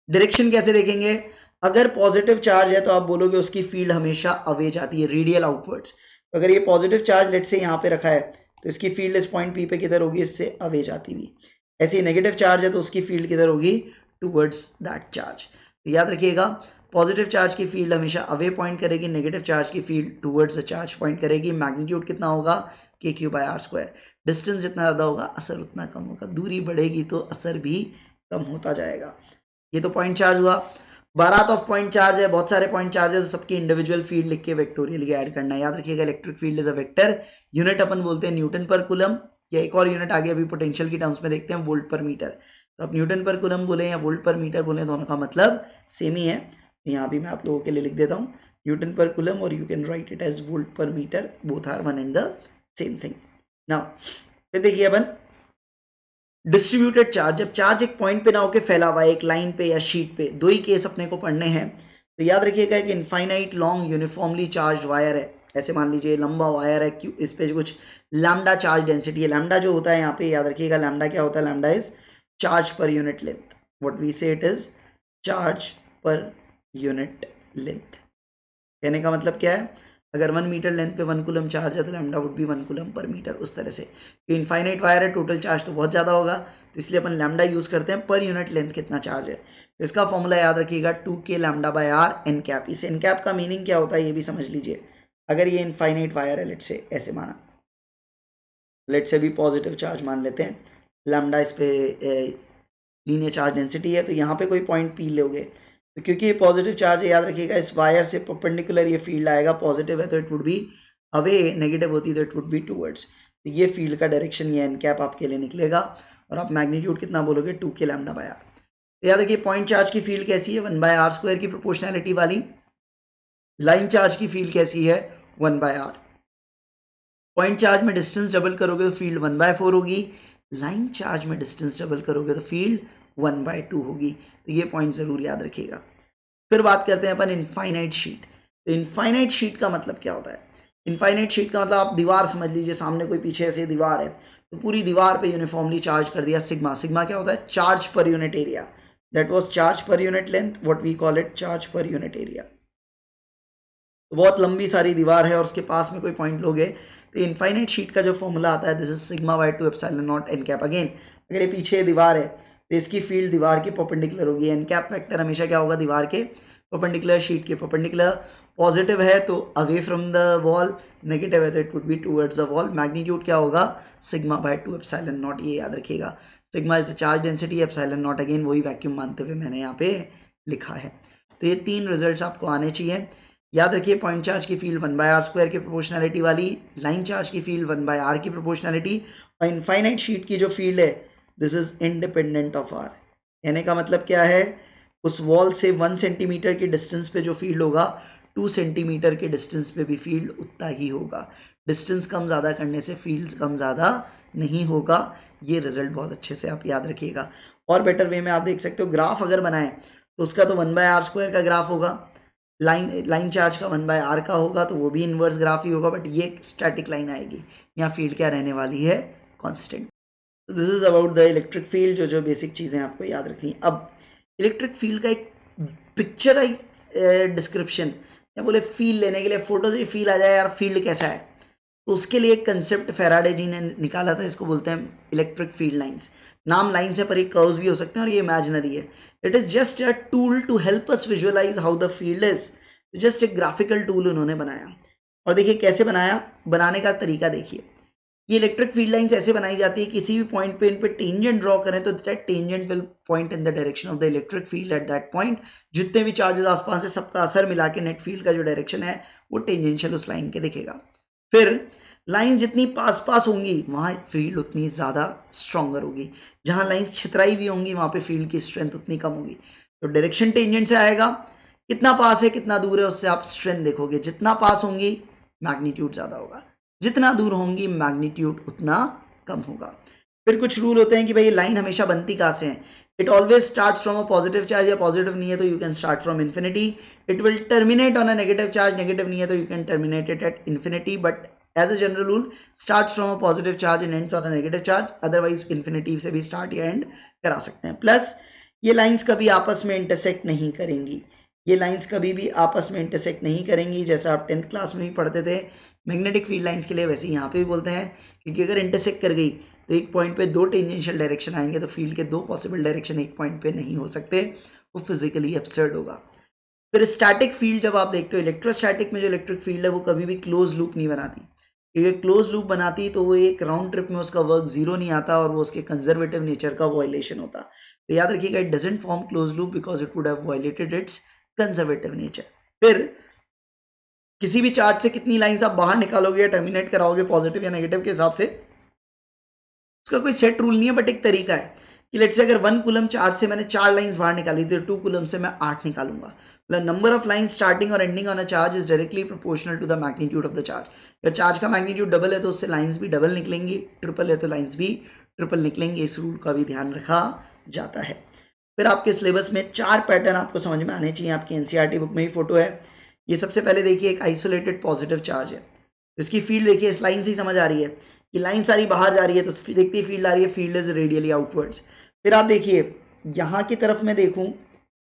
Direction कैसे देखेंगे, अगर पॉजिटिव चार्ज है तो आप बोलोगे उसकी फील्ड हमेशा अवे जाती है, रेडियल आउटवर्ड्स। तो अगर ये पॉजिटिव चार्ज लेट से यहाँ पे रखा है तो इसकी फील्ड इस पॉइंट पी पे किधर होगी, इससे अवे जाती हुई। ऐसे ही नेगेटिव चार्ज है तो उसकी फील्ड किधर होगी, टूवर्ड्स दैट चार्ज। तो याद रखिएगा, पॉजिटिव चार्ज की फील्ड हमेशा अवे पॉइंट करेगी, नेगेटिव चार्ज की field towards the charge point करेगी। मैग्नीट्यूड कितना होगा, K q by r square. Distance जितना ज़्यादा होगा असर उतना कम होगा, दूरी बढ़ेगी तो असर भी कम होता जाएगा। ये तो पॉइंट चार्ज हुआ। बारात ऑफ पॉइंट चार्ज है, बहुत सारे पॉइंट चार्ज है तो सबकी इंडिविजुअल फील्ड लिख के वेक्टोरियली ऐड करना है। याद रखिएगा, electric field is a vector, unit अपन बोलते हैं न्यूटन पर कूलम, या एक और यूनिट आगे अभी पोटेंशियल की टर्म्स में देखते हैं, वोल्ट पर मीटर। तो आप न्यूटन पर कूलम बोले या वोल्ट पर मीटर बोले, दोनों का मतलब सेम ही है। यहाँ भी मैं आप लोगों के लिए लिख देता हूँ न्यूटन पर कूलम, और you can write it as volt per metre, both are one and the same thing. Now फिर देखिए अपन डिस्ट्रीब्यूटेड चार्ज, जब चार्ज एक पॉइंट पे ना होके फैला हुआ है एक लाइन पे या शीट पे, दो ही केस अपने को पढ़ने हैं। तो याद रखिएगा एक infinite long uniformly charge wire है, ऐसे मान लीजिए लंबा वायर है, क्यों इस पे कुछ लैम्डा चार्ज डेंसिटी है। लैम्डा जो होता है यहाँ पे याद रखिएगा, लैम्डा क्या होता है, lambda is charge per unit length, what we say it is charge per unit length. कहने का मतलब क्या है, अगर 1 मीटर लेंथ पे 1 कूलम चार्ज है तो lambda would be 1 Coulomb per metre, उस तरह से। इनफाइनाइट वायर है, टोटल चार्ज तो बहुत ज़्यादा होगा, तो इसलिए अपन लैम्डा यूज़ करते हैं पर यूनिट लेंथ कितना चार्ज है। तो इसका फॉर्मूला याद रखिएगा 2k lambda by r n cap. इस एन कैप का मीनिंग क्या होता है ये भी समझ लीजिए। अगर ये इनफाइनाइट वायर है, लेट से ऐसे माना, लेट से भी पॉजिटिव चार्ज मान लेते हैं, लैम्डा इस पे लीनियर चार्ज डेंसिटी है, तो यहाँ पे कोई पॉइंट पी लोगे, तो क्योंकि ये पॉजिटिव चार्ज है याद रखिएगा इस वायर से परपेंडिकुलर ये फील्ड आएगा, पॉजिटिव है तो it would be away, negative होती तो इट वुड बी टूवर्ड्स। तो ये फील्ड का डायरेक्शन ये एन कैप आपके लिए निकलेगा, और आप मैग्नीट्यूड कितना बोलोगे 2k लैम्डा बाय आर। तो याद रखिए पॉइंट चार्ज की फील्ड कैसी है, 1/r² की प्रोपोर्शनैलिटी वाली। लाइन चार्ज की फील्ड कैसी है, 1/r। पॉइंट चार्ज में डिस्टेंस डबल करोगे तो फील्ड 1/4 होगी, लाइन चार्ज में डिस्टेंस डबल करोगे तो फील्ड 1/2 होगी। तो ये पॉइंट जरूर याद रखिएगा। फिर बात करते हैं अपन इनफाइनाइट शीट। तो इनफाइनाइट शीट का मतलब क्या होता है, इनफाइनाइट शीट का मतलब आप दीवार समझ लीजिए, सामने कोई पीछे ऐसे दीवार है, तो पूरी दीवार पे यूनिफॉर्मली चार्ज कर दिया सिग्मा। सिग्मा क्या होता है, charge per unit area, that was charge per unit length, what we call it charge per unit area. तो बहुत लंबी सारी दीवार है और उसके पास में कोई पॉइंट लोगे, तो इनफाइनाइट शीट का जो फॉर्मूला आता है this is sigma bye 2 epsilon not an cap. Again अगर ये पीछे दीवार है तो इसकी फील्ड दीवार की परपेंडिकुलर होगी, एन कैप वेक्टर हमेशा क्या होगा, दीवार के परपेंडिकुलर, शीट के परपेंडिकुलर। पॉजिटिव है तो away from the wall, negative है तो it would be towards the wall. Magnitude क्या होगा, सिग्मा बाय 2 एप्सिलॉन नॉट, ये याद रखिएगा। Sigma is the charge density, epsilon not again वही वैक्यूम मानते हुए मैंने यहाँ पे लिखा है। तो ये तीन रिजल्ट्स आपको आने चाहिए। याद रखिए पॉइंट चार्ज की फील्ड 1/r² की प्रोपोर्शनैलिटी वाली, लाइन चार्ज की फील्ड 1/r की प्रोपोर्शनैलिटी, और इनफाइनाइट शीट की जो फील्ड है this is independent of r. कहने का मतलब क्या है, उस वॉल से 1 सेंटीमीटर की डिस्टेंस पे जो फील्ड होगा 2 सेंटीमीटर के डिस्टेंस पे भी फील्ड उतना ही होगा। डिस्टेंस कम ज़्यादा करने से फील्ड कम ज़्यादा नहीं होगा। ये रिजल्ट बहुत अच्छे से आप याद रखिएगा। और बेटर वे में आप देख सकते हो, ग्राफ अगर बनाएं तो उसका तो 1/r² का ग्राफ होगा, लाइन चार्ज का 1/r का होगा तो वो भी इनवर्स ग्राफ ही होगा, बट ये स्टैटिक लाइन आएगी, यहाँ फील्ड क्या रहने वाली है, कांस्टेंट। तो this is about the electric field, जो जो बेसिक चीज़ें आपको याद रखनी है। अब इलेक्ट्रिक फील्ड का एक पिक्चर डिस्क्रिप्शन या बोले फील लेने के लिए, फोटो से फील आ जाए यार फील्ड कैसा है, तो उसके लिए एक कंसेप्ट फैराडे जी ने निकाला था, इसको बोलते हैं इलेक्ट्रिक फील्ड लाइंस। नाम लाइन से पर ये कर्व्स भी हो सकते हैं और ये इमेजिनरी है। It is just a tool to help us visualise how the field is. Just एक ग्राफिकल टूल उन्होंने बनाया, और देखिए कैसे बनाया, बनाने का तरीका देखिए। ये इलेक्ट्रिक फील्ड लाइंस ऐसे बनाई जाती है, किसी भी पॉइंट पे इन पे टेंजेंट ड्रॉ करें तो that tangent will point in the direction of the electric field eight that point. जितने भी चार्जेस आसपास है सबका असर मिला के नेट फील्ड का जो डायरेक्शन है वो टेंजेंशियल उस लाइन के दिखेगा। फिर लाइंस जितनी पास पास होंगी वहाँ फील्ड उतनी ज़्यादा स्ट्रॉन्गर होगी, जहाँ लाइंस छितराई हुई होंगी वहाँ पे फील्ड की स्ट्रेंथ उतनी कम होगी। तो डायरेक्शन टेंजेंट से आएगा, कितना पास है कितना दूर है उससे आप स्ट्रेंथ देखोगे, जितना पास होंगी मैग्नीट्यूड ज़्यादा होगा, जितना दूर होंगी मैग्नीट्यूड उतना कम होगा। फिर कुछ रूल होते हैं कि भाई लाइन हमेशा बनती कहाँ से है, it always starts from a positive charge, या पॉजिटिव नहीं है तो you can start from infinity. It will terminate on a negative charge, negative नहीं है तो you can terminate it at infinity, but as a general rule starts from a positive charge and ends on a negative charge, otherwise infinity से भी start या and करा सकते हैं। Plus ये लाइंस कभी आपस में इंटरसेक्ट नहीं करेंगी, ये लाइंस कभी भी आपस में इंटरसेक्ट नहीं करेंगी, जैसा आप 10th क्लास में भी पढ़ते थे मैग्नेटिक फील्ड लाइंस के लिए, वैसे यहाँ पे भी बोलते हैं, क्योंकि अगर इंटरसेक्ट कर गई तो एक पॉइंट पे दो टेंजेंशियल डायरेक्शन आएंगे, तो फील्ड के दो पॉसिबल डायरेक्शन एक पॉइंट पे नहीं हो सकते, वो फिजिकली एब्सर्ड होगा। फिर स्टैटिक फील्ड जब आप देखते हो, इलेक्ट्रोस्टैटिक में जो इलेक्ट्रिक फील्ड है वो कभी भी क्लोज लूप नहीं बनाती, क्योंकि क्लोज लूप बनाती तो वो एक राउंड ट्रिप में उसका वर्क जीरो नहीं आता और वो उसके कंजर्वेटिव नेचर का वायलेशन होता। तो याद रखिएगा it doesn't form close loop because it would have violated it's conservative nature. फिर किसी भी चार्ज से कितनी लाइंस आप बाहर निकालोगे या टर्मिनेट कराओगे पॉजिटिव या नेगेटिव के हिसाब से, उसका कोई सेट रूल नहीं है, बट एक तरीका है कि लेट्स से अगर 1 कूलम चार्ज से मैंने 4 लाइंस बाहर निकाली तो 2 कूलम से मैं 8 निकालूंगा, मतलब नंबर ऑफ लाइन स्टार्टिंग और ending on a charge is directly proportional to the magnitude of the charge. अगर चार्ज का मैग्नीट्यूड डबल है तो उससे लाइंस भी डबल निकलेंगी, ट्रिपल है तो लाइंस भी ट्रिपल निकलेंगे। इस रूल का भी ध्यान रखा जाता है। फिर आपके सिलेबस में 4 पैटर्न आपको समझ में आने चाहिए, आपकी एनसीईआरटी बुक में ही फोटो है। ये सबसे पहले देखिए एक आइसोलेटेड पॉजिटिव चार्ज है, इसकी फील्ड देखिए इस लाइन से ही समझ आ रही है कि लाइन सारी बाहर जा रही है, तो देखते ही फील्ड आ रही है, फील्ड इज रेडियली आउटवर्ड्स। फिर आप देखिए यहाँ की तरफ मैं देखूँ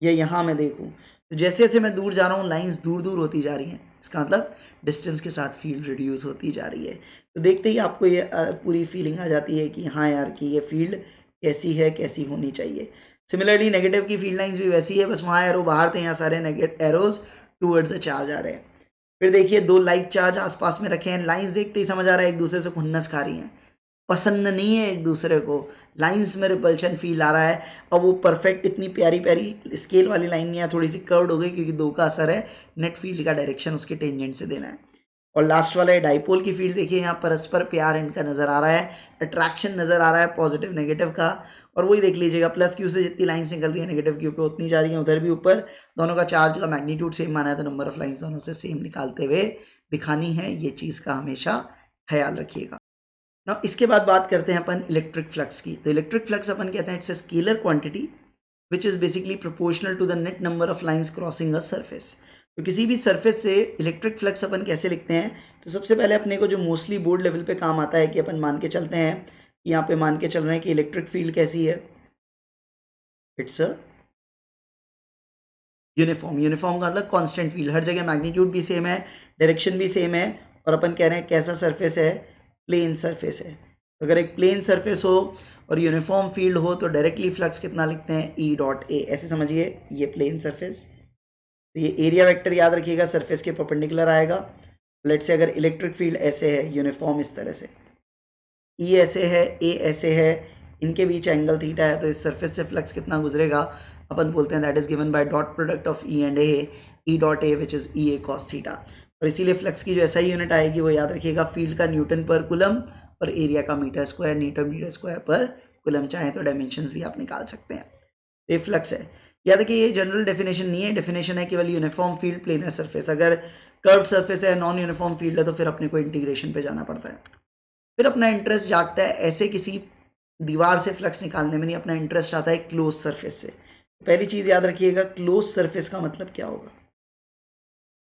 या यहाँ मैं देखूँ, तो जैसे जैसे मैं दूर जा रहा हूँ लाइंस दूर दूर होती जा रही हैं, इसका मतलब डिस्टेंस के साथ फील्ड रिड्यूस होती जा रही है। तो देखते ही आपको ये पूरी फीलिंग आ जाती है कि हाँ यार कि ये फील्ड कैसी है, कैसी होनी चाहिए। सिमिलरली नेगेटिव की फील्ड लाइंस भी वैसी है, बस वहाँ एरो बाहर थे, यहाँ सारे negative arrows towards the charge आ रहे हैं। फिर देखिए 2 लाइक चार्ज आसपास में रखे हैं, लाइंस देखते ही समझ आ रहा है एक दूसरे से खुन्नस खा रही हैं, पसंद नहीं है एक दूसरे को, लाइंस में रिपल्शन फील आ रहा है। अब वो परफेक्ट इतनी प्यारी प्यारी स्केल वाली लाइन नहीं है, थोड़ी सी कर्व्ड हो गई क्योंकि 2 का असर है, नेट फील्ड का डायरेक्शन उसके टेंजेंट से देना है। और लास्ट वाला है डाइपोल की फील्ड, देखिए यहाँ परस्पर प्यार इनका नजर आ रहा है, अट्रैक्शन नजर आ रहा है पॉजिटिव नेगेटिव का। और वही देख लीजिएगा प्लस क्यू से जितनी लाइन्स निकल रही है नेगेटिव क्यू पे उतनी जा रही है, उधर भी ऊपर, दोनों का चार्ज का मैग्नीट्यूड सेम माना है तो नंबर ऑफ लाइन्स दोनों से सेम निकालते हुए दिखानी है, ये चीज़ का हमेशा ख्याल रखिएगा। ना इसके बाद बात करते हैं अपन इलेक्ट्रिक फ्लक्स की। तो इलेक्ट्रिक फ्लक्स अपन कहते हैं it's a scalar quantity which is basically proportional to the net number of lines crossing a surface. तो किसी भी सरफेस से इलेक्ट्रिक फ्लक्स अपन कैसे लिखते हैं, तो सबसे पहले अपने को जो मोस्टली बोर्ड लेवल पे काम आता है कि अपन मान के चलते हैं कि यहाँ पे मान के चल रहे हैं कि इलेक्ट्रिक फील्ड कैसी है, इट्स अ यूनिफॉर्म। यूनिफॉर्म का मतलब कांस्टेंट फील्ड, हर जगह मैग्नीट्यूड भी सेम है, डायरेक्शन भी सेम है, और अपन कह रहे हैं कैसा सरफेस है, प्लेन सरफेस है। अगर एक प्लेन सरफेस हो और यूनिफॉर्म फील्ड हो तो डायरेक्टली फ्लक्स कितना लिखते हैं, ई डॉट ए। ऐसे समझिए ये प्लेन सरफेस, तो ये एरिया वेक्टर याद रखिएगा सरफेस के परपेंडिकुलर आएगा। लेट से अगर इलेक्ट्रिक फील्ड ऐसे है यूनिफॉर्म इस तरह से, ई ऐसे है, ए ऐसे है, इनके बीच एंगल थीटा है, तो इस सरफेस से फ्लक्स कितना गुजरेगा, अपन बोलते हैं that is given by dot product of E and A, E dot A which is E A cos theta. और इसीलिए फ्लक्स की जो ऐसा ही यूनिट आएगी वो याद रखिएगा, फील्ड का न्यूटन पर कुलम और एरिया का metre square, metre square per coulomb, चाहे तो डायमेंशंस भी आप निकाल सकते हैं। ये फ्लक्स है, याद रखिए ये जनरल डेफिनेशन नहीं है, डेफिनेशन है केवल यूनिफॉर्म फील्ड प्लेनर सरफेस। अगर कर्व्ड सरफेस है, नॉन यूनिफॉर्म फील्ड है, तो फिर अपने को इंटीग्रेशन पे जाना पड़ता है। फिर अपना इंटरेस्ट जागता है ऐसे किसी दीवार से फ्लक्स निकालने में नहीं, अपना इंटरेस्ट आता है क्लोज सरफेस से। पहली चीज याद रखिएगा, क्लोज सरफेस का मतलब क्या होगा।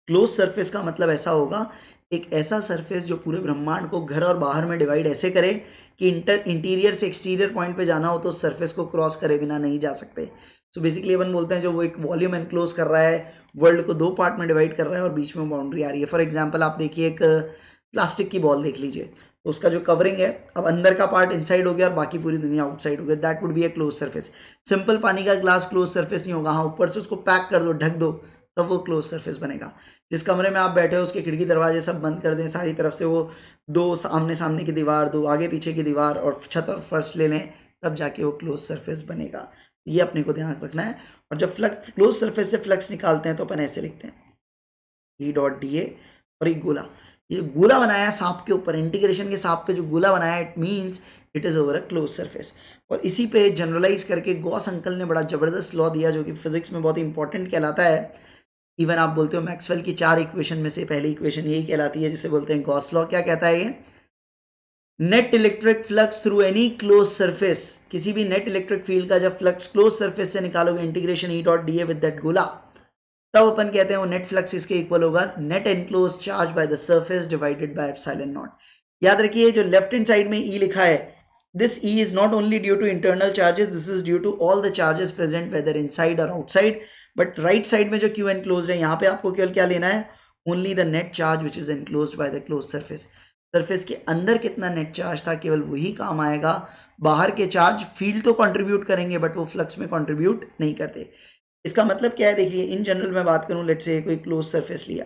क्लोज सरफेस का मतलब ऐसा होगा, एक ऐसा सरफेस जो पूरे ब्रह्मांड को घर और बाहर में डिवाइड ऐसे करे कि इंटीरियर से एक्सटीरियर पॉइंट पे जाना हो तो उस सरफेस को क्रॉस करे बिना नहीं जा सकते। सो बेसिकली अपन बोलते हैं जो वो एक वॉल्यूम एनक्लोज कर रहा है, वर्ल्ड को 2 पार्ट में डिवाइड कर रहा है और बीच में बाउंड्री आ रही है। फॉर एग्जाम्पल आप देखिए एक प्लास्टिक की बॉल देख लीजिए, तो उसका जो कवरिंग है, अब अंदर का पार्ट इनसाइड हो गया और बाकी पूरी दुनिया आउटसाइड हो गया, that would B A close surface. Simple पानी का ग्लास क्लोज सरफेस नहीं होगा, हाँ ऊपर से उसको पैक कर दो, ढक दो, तब वो क्लोज सरफेस बनेगा। जिस कमरे में आप बैठे हो उसके खिड़की दरवाजे सब बंद कर दें, सारी तरफ से वो 2 आमने सामने की दीवार, 2 आगे पीछे की दीवार और छत और फर्श ले लें, तब जाके वो क्लोज सरफेस बनेगा। ये अपने को ध्यान रखना है। और जब फ्लक्स क्लोज सरफेस से फ्लक्स निकालते हैं तो अपन ऐसे लिखते हैं, ई डॉट डी ए। और एक गोला, ये गोला बनाया सांप के ऊपर, इंटीग्रेशन के सांप पे जो गोला बनाया, it means it is over a close surface. और इसी पे जनरलाइज करके गॉस अंकल ने बड़ा जबरदस्त लॉ दिया जो कि फिजिक्स में बहुत इंपॉर्टेंट कहलाता है। इवन आप बोलते हो मैक्सवेल की 4 इक्वेशन में से पहली इक्वेशन यही कहलाती है जिसे बोलते हैं गॉस लॉ। क्या कहता है ये, net electric flux through any close surface, किसी भी नेट इलेक्ट्रिक फील्ड का जब फ्लक्स क्लोज सरफेस से निकालोगे integration E dot D A with that गोला, तब अपन कहते हैं वो नेट फ्लक्स इसके इक्वल होगा net enclose charge by the surface divided by epsilon not. याद रखिए जो लेफ्ट हैंड साइड में ई लिखा है, this E is not only due to internal charges, this is due to all the charges present whether inside और outside. But right side में जो Q enclose है, यहाँ पे आपको केवल क्या लेना है, only the net charge which is enclosed by the close surface. Surface के अंदर कितना नेट चार्ज था केवल वही काम आएगा, बाहर के चार्ज फील्ड तो कंट्रीब्यूट करेंगे बट वो फ्लक्स में कंट्रीब्यूट नहीं करते। इसका मतलब क्या है, देखिए इन जनरल मैं बात करूं, लेट से कोई क्लोज सरफेस लिया,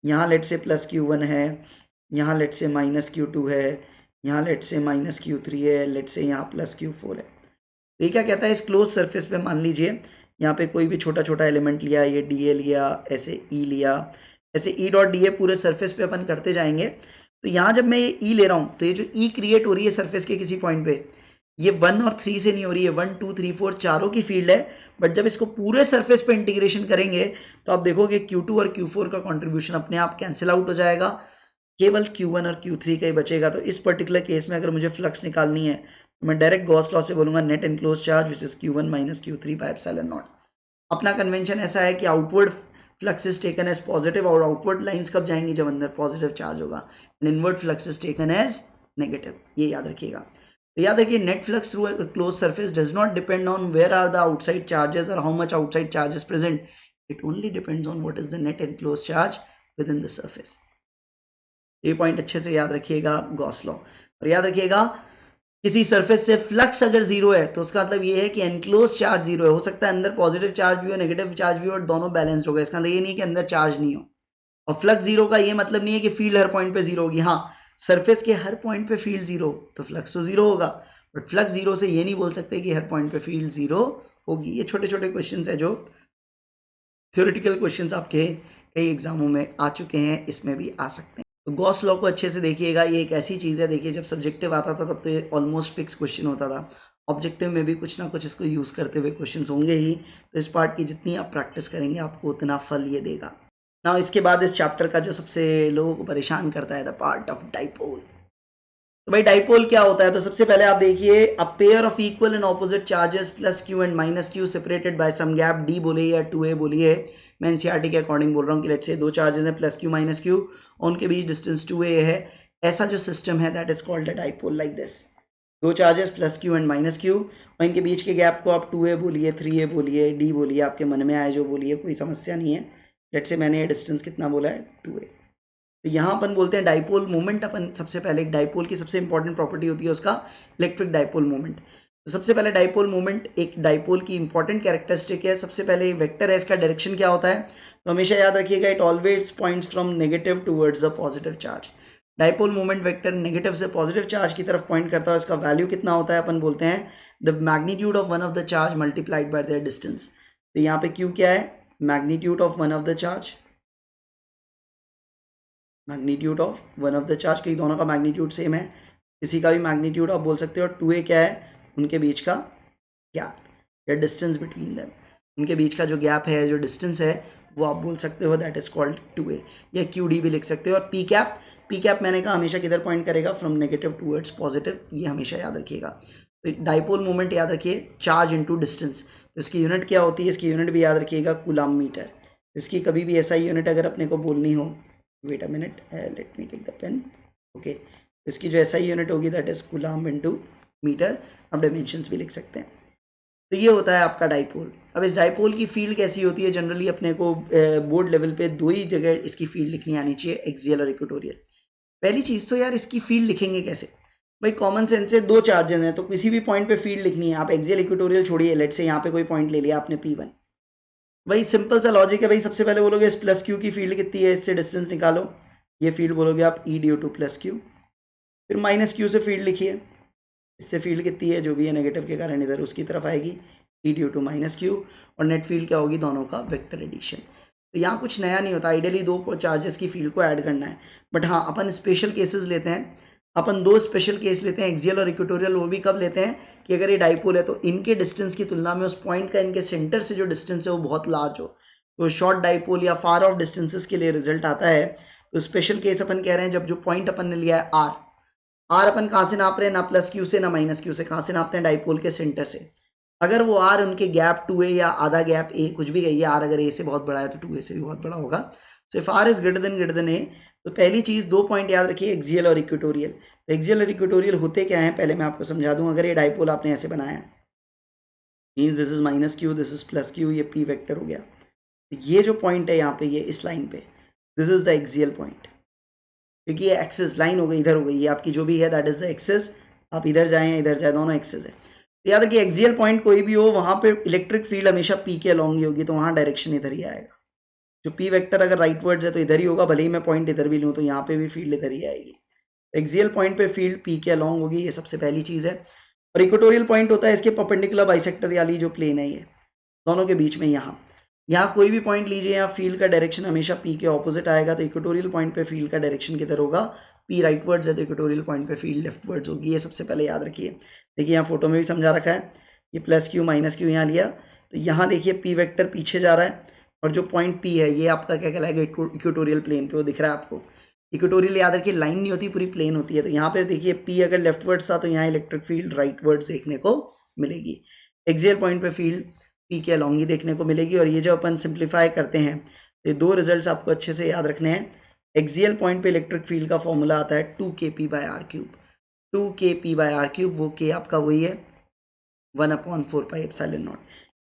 यहाँ लेट से प्लस Q1 है, यहाँ लेट से माइनस Q2 है, यहाँ लेट से माइनस Q3 है, लेट से यहाँ प्लस Q4 है। तो ये क्या कहता है, इस क्लोज सरफेस पे मान लीजिए यहाँ पे कोई भी छोटा छोटा एलिमेंट लिया, ये DA लिया, ऐसे E लिया, ऐसे E डॉट DA पूरे सरफेस पे अपन करते जाएंगे। तो यहाँ जब मैं ये E ले रहा हूँ तो ये जो E क्रिएट हो रही है सरफेस के किसी पॉइंट पे, ये 1 और 3 से नहीं हो रही है, 1 2 3 4 चारों की फील्ड है, बट जब इसको पूरे सरफेस पे इंटीग्रेशन करेंगे तो आप देखोगे Q2 और Q4 का कंट्रीब्यूशन अपने आप कैंसिल आउट हो जाएगा, केवल Q1 और Q3 का ही बचेगा। तो इस पर्टिकुलर केस में अगर मुझे फ्लक्स निकालनी है तो मैं डायरेक्ट गॉस लॉ से बोलूंगा net enclose charge which is Q1 minus Q3 by epsilon not. अपना कन्वेंशन ऐसा है कि outward flux is taken as positive, और आउटवर्ड लाइंस कब जाएंगी, जब अंदर पॉजिटिव चार्ज होगा, and inward flux is taken as negative, ये याद रखिएगा। तो याद रखिए net flux through a closed surface does not depend on where are the outside charges or how much outside charge is present. It only depends on what is the net enclosed charge within the surface. ये point अच्छे से याद रखिएगा Gauss law. और याद रखिएगा किसी surface से फ्लक्स अगर जीरो है तो उसका मतलब ये है कि एनक्लोज चार्ज जीरो है। हो सकता है अंदर पॉजिटिव चार्ज भी हो, नेगेटिव चार्ज भी हो, और दोनों बैलेंस्ड होगा। इसका मतलब ये नहीं कि अंदर चार्ज नहीं हो। और फ्लक्स जीरो का ये मतलब नहीं है कि फील्ड हर पॉइंट पे जीरो होगी। हाँ, सरफेस के हर पॉइंट पे फील्ड जीरो तो फ्लक्स तो जीरो होगा, बट फ्लक्स जीरो से ये नहीं बोल सकते कि हर पॉइंट पे फील्ड जीरो होगी। ये छोटे छोटे क्वेश्चंस है जो थ्योरेटिकल क्वेश्चंस आपके कई एग्जामों में आ चुके हैं, इसमें भी आ सकते हैं। तो गॉस लॉ को अच्छे से देखिएगा, ये एक ऐसी चीज़ है, देखिए जब सब्जेक्टिव आता था तब तो ये ऑलमोस्ट फिक्स क्वेश्चन होता था। ऑब्जेक्टिव में भी कुछ ना कुछ इसको यूज़ करते हुए क्वेश्चन होंगे ही। तो इस पार्ट की जितनी आप प्रैक्टिस करेंगे आपको उतना फल ये देगा ना। इसके बाद इस चैप्टर का जो सबसे लोगों को परेशान करता है, द पार्ट ऑफ डाइपोल। तो भाई डाइपोल क्या होता है, तो सबसे पहले आप देखिए a pair of equal and opposite charges plus Q and minus q separated by some gap d बोलिए या 2a बोलिए। मैं एनसीईआरटी के अकॉर्डिंग बोल रहा हूँ कि लेट्स से दो चार्जेस हैं प्लस क्यू माइनस क्यू, उनके बीच डिस्टेंस 2a है। ऐसा जो सिस्टम है that is called a dipole like this. दो charges plus Q and minus Q, और इनके बीच के गैप को आप 2a बोलिए, 3a बोलिए, डी बोलिए, आपके मन में आए जो बोलिए, कोई समस्या नहीं है। लेट्स से मैंने ये डिस्टेंस कितना बोला है, 2a। तो यहाँ अपन बोलते हैं डाइपोल मोमेंट। अपन सबसे पहले एक डाइपोल की सबसे इंपॉर्टेंट प्रॉपर्टी होती है उसका इलेक्ट्रिक डाइपोल मोमेंट। तो सबसे पहले डाइपोल मोमेंट एक डाइपोल की इंपॉर्टेंट कैरेक्टरिस्टिक है। सबसे पहले वेक्टर है, इसका डायरेक्शन क्या होता है, तो हमेशा याद रखिएगा it always points from negative towards the positive charge. Dipole moment vector negative से पॉजिटिव चार्ज की तरफ पॉइंट करता है। इसका वैल्यू कितना होता है, अपन बोलते हैं the magnitude of one of the charge multiplied by their distance. तो यहाँ पे क्यू क्या है, magnitude of one of the charge, magnitude of one of the charge, कई दोनों का मैग्नीट्यूड सेम है, किसी का भी मैग्नीट्यूड आप बोल सकते हो। और 2a क्या है, उनके बीच का गैप या डिस्टेंस बिटवीन देम, उनके बीच का जो गैप है, जो डिस्टेंस है, वो आप बोल सकते हो दैट इज कॉल्ड 2a, या QD भी लिख सकते हो। और पी कैप मैंने कहा हमेशा किधर पॉइंट करेगा, फ्रॉम नेगेटिव टूवर्ड्स पॉजिटिव, ये हमेशा याद रखिएगा। तो डाइपोल मोमेंट याद रखिए चार्ज इनटू डिस्टेंस, तो इसकी यूनिट क्या होती है, इसकी यूनिट भी याद रखिएगा कूलम मीटर। इसकी कभी भी ऐसा यूनिट अगर अपने को बोलनी हो, wait a minute, let me take the pen, okay. इसकी जो SI यूनिट होगी that is Coulomb into metre, आप डायमेंशंस भी लिख सकते हैं। तो ये होता है आपका डाइपोल। अब इस डाइपोल की फील्ड कैसी होती है, जनरली अपने को बोर्ड लेवल पे दो ही जगह इसकी फील्ड लिखनी आनी चाहिए, एक्सियल और इक्वेटोरियल। पहली चीज़ तो यार इसकी फील्ड लिखेंगे कैसे, भाई कॉमन सेंस से दो चार्जेस हैं तो किसी भी पॉइंट पे फील्ड लिखनी है। आप एक्सियल इक्वेटोरियल छोड़िए, लेट से यहाँ पे कोई पॉइंट ले लिया आपने P1, भाई सिंपल सा लॉजिक है। भाई सबसे पहले बोलोगे इस प्लस क्यू की फील्ड कितनी है, इससे डिस्टेंस निकालो, ये फील्ड बोलोगे आप E/2 प्लस क्यू। फिर माइनस क्यू से फील्ड लिखिए, इससे फील्ड कितनी है, जो भी है नेगेटिव के कारण इधर उसकी तरफ आएगी, E/2 माइनस क्यू। और नेट फील्ड क्या होगी, दोनों का वेक्टर एडिशन। तो यहाँ कुछ नया नहीं होता, आइडियली दो चार्जेस की फील्ड को ऐड करना है। बट हाँ, अपन स्पेशल केसेस लेते हैं, अपन दो स्पेशल केस लेते हैं, एक्सियल और इक्वेटोरियल। वो भी कब लेते हैं कि अगर ये डाइपोल है तो इनके डिस्टेंस की तुलना में उस पॉइंट का इनके सेंटर से जो डिस्टेंस है वो बहुत लार्ज हो। तो शॉर्ट डाइपोल या फार ऑफ डिस्टेंसेस के लिए रिजल्ट आता है। तो स्पेशल केस अपन कह रहे हैं जब जो पॉइंट अपन ने लिया है आर अपन कहाँ से नाप रहे हैं, ना प्लस क्यू से ना माइनस क्यू से, कहाँ से नापते हैं, डाइपोल के सेंटर से। अगर वो आर उनके गैप 2a या आधा गैप a कुछ भी कहिए, आर अगर a से बहुत बड़ा है तो 2a से भी बहुत बड़ा होगा। So if r is greater than a, तो पहली चीज दो पॉइंट याद रखिए, एक्सियल और इक्वेटोरियल। तो एक्सियल और इक्वेटोरियल होते क्या है, पहले मैं आपको समझा दूं। अगर ये डाइपोल आपने ऐसे बनाया है, means this is minus Q, this is plus Q, ये p वेक्टर हो गया। तो ये जो पॉइंट है यहाँ पे, ये इस लाइन पे, this is the axial point, क्योंकि ये एक्सिस लाइन हो गई, इधर हो गई, ये आपकी जो भी है दैट इज द एक्सिस। आप इधर जाएं इधर जाए, दोनों एक्सिस है। तो याद रखिए एक्सियल पॉइंट कोई भी हो, वहां पे इलेक्ट्रिक फील्ड हमेशा P के अलॉन्ग ही होगी, तो वहां डायरेक्शन इधर ही आएगा। जो P वेक्टर अगर राइट वर्ड्स है तो इधर ही होगा, भले ही मैं पॉइंट इधर भी लूँ तो यहाँ पे भी फील्ड इधर ही आएगी। एक्सियल पॉइंट पे फील्ड P के अलॉन्ग होगी, ये सबसे पहली चीज है। और इक्वेटोरियल पॉइंट होता है इसके परपेंडिकुलर बाइसेक्टर वाली जो प्लेन है, ये दोनों के बीच में यहाँ यहाँ कोई भी पॉइंट लीजिए, यहाँ फील्ड का डायरेक्शन हमेशा पी के ऑपोजिट आएगा, तो इक्वेटोरियल पॉइंट पे फील्ड का डायरेक्शन किधर होगा, पी राइटवर्ड्स है तो इक्वेटोरियल पॉइंट पे फील्ड लेफ्टवर्ड्स होगी। ये सबसे पहले याद रखिए। देखिए यहाँ फोटो में भी समझा रखा है, ये प्लस क्यू माइनस क्यू यहाँ लिया, तो यहाँ देखिए पी वेक्टर पीछे जा रहा है और जो पॉइंट पी है ये आपका क्या कहलाएगा, इक्वेटोरियल प्लेन पे वो दिख रहा है आपको। इक्वेटोरियल याद रखिए लाइन नहीं होती, पूरी प्लेन होती है। तो यहाँ पे देखिए पी अगर लेफ्टवर्ड्स था तो यहाँ इलेक्ट्रिक फील्ड राइटवर्ड्स देखने को मिलेगी। एक्सियल पॉइंट पे फील्ड पी के अलॉन्ग ही देखने को मिलेगी। और ये जो अपन सिंप्लीफाई करते हैं तो ये दो रिजल्ट्स आपको अच्छे से याद रखने हैं। एक्सियल पॉइंट पे इलेक्ट्रिक फील्ड का फॉर्मूला आता है 2kp/r³। 2kp/r³, वो के आपका वही है 1/4πε0।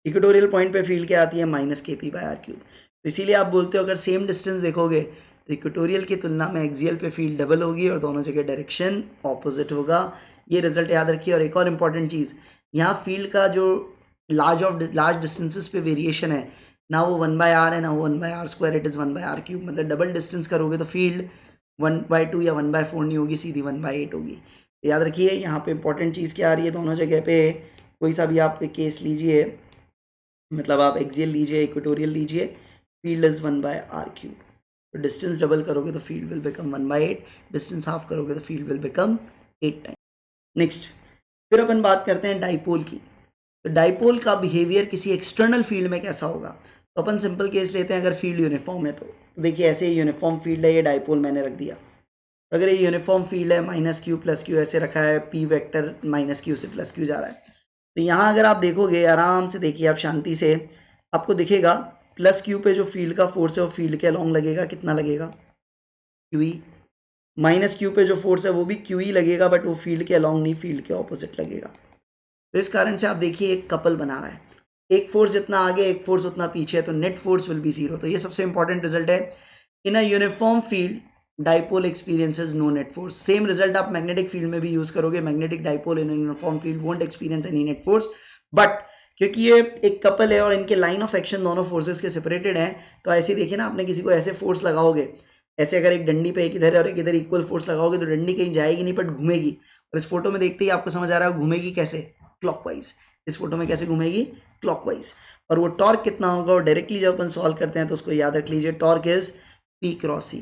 इक्वेटोरियल पॉइंट पे फील्ड क्या आती है, -kp/r³। तो इसीलिए आप बोलते हो अगर सेम डिस्टेंस देखोगे तो इक्वेटोरियल की तुलना में एक्सियल पे फील्ड डबल होगी और दोनों जगह डायरेक्शन ऑपोजिट होगा। ये रिजल्ट याद रखिए। और एक और इम्पॉर्टेंट चीज़, यहाँ फील्ड का जो लार्ज डिस्टेंसेस पे वेरिएशन है, ना वो 1/r है ना वो 1/r², इट इज़ 1/r³। मतलब डबल डिस्टेंस करोगे तो फील्ड 1/2 या 1/4 नहीं होगी, सीधी 1/8 होगी। तो याद रखिए यहाँ पे इंपॉर्टेंट चीज़ क्या आ रही है, दोनों जगह पे कोई सा भी आप केस लीजिए, मतलब आप एक्सियल लीजिए इक्वेटोरियल लीजिए, फील्ड इज़ 1/r³। तो डिस्टेंस डबल करोगे तो field will become 1/8, distance half करोगे तो field will become 8 time. Next, फिर अपन बात करते हैं डाइपोल की। तो डाइपोल का बिहेवियर किसी एक्सटर्नल फील्ड में कैसा होगा। तो अपन सिंपल केस लेते हैं, अगर फील्ड यूनिफॉर्म है तो देखिए ऐसे ही यूनिफॉर्म फील्ड है, ये डाइपोल मैंने रख दिया। अगर ये यूनिफॉर्म फील्ड है, -q + q ऐसे रखा है, p वेक्टर -q से +q जा रहा है, तो यहाँ अगर आप देखोगे आराम से देखिए आप शांति से, आपको दिखेगा +q पे जो फील्ड का फोर्स है वो फील्ड के अलॉन्ग लगेगा, कितना लगेगा, q। -q पे जो फोर्स है वो भी q ही लगेगा, बट वो फील्ड के अलॉन्ग नहीं, फील्ड के ऑपोजिट लगेगा। तो इस कारण से आप देखिए एक कपल बना रहा है, एक फोर्स जितना आगे एक फोर्स उतना पीछे है, तो नेट फोर्स विल बी 0। तो ये सबसे इंपॉर्टेंट रिजल्ट है। In a uniform field dipole experiences no net force. Same result आप मैग्नेटिक फील्ड में भी यूज करोगे, magnetic dipole in uniform field won't experience any net force. But क्योंकि ये एक कपल है और इनके लाइन ऑफ एक्शन दोनों फोर्सेस के सेपरेटेड हैं, तो ऐसे देखिए ना, आपने किसी को ऐसे फोर्स लगाओगे, ऐसे अगर एक डंडी पे एक इधर है और एक इधर इक्वल फोर्स लगाओगे तो डंडी कहीं जाएगी नहीं बट घूमेगी। और इस फोटो में देखते ही आपको समझ आ रहा है घूमेगी कैसे, क्लॉकवाइज। इस फोटो में कैसे घूमेगी, क्लॉकवाइज। और वो टॉर्क कितना होगा, और डायरेक्टली जब अपन सॉल्व करते हैं तो उसको याद रख लीजिए, torque is P×E।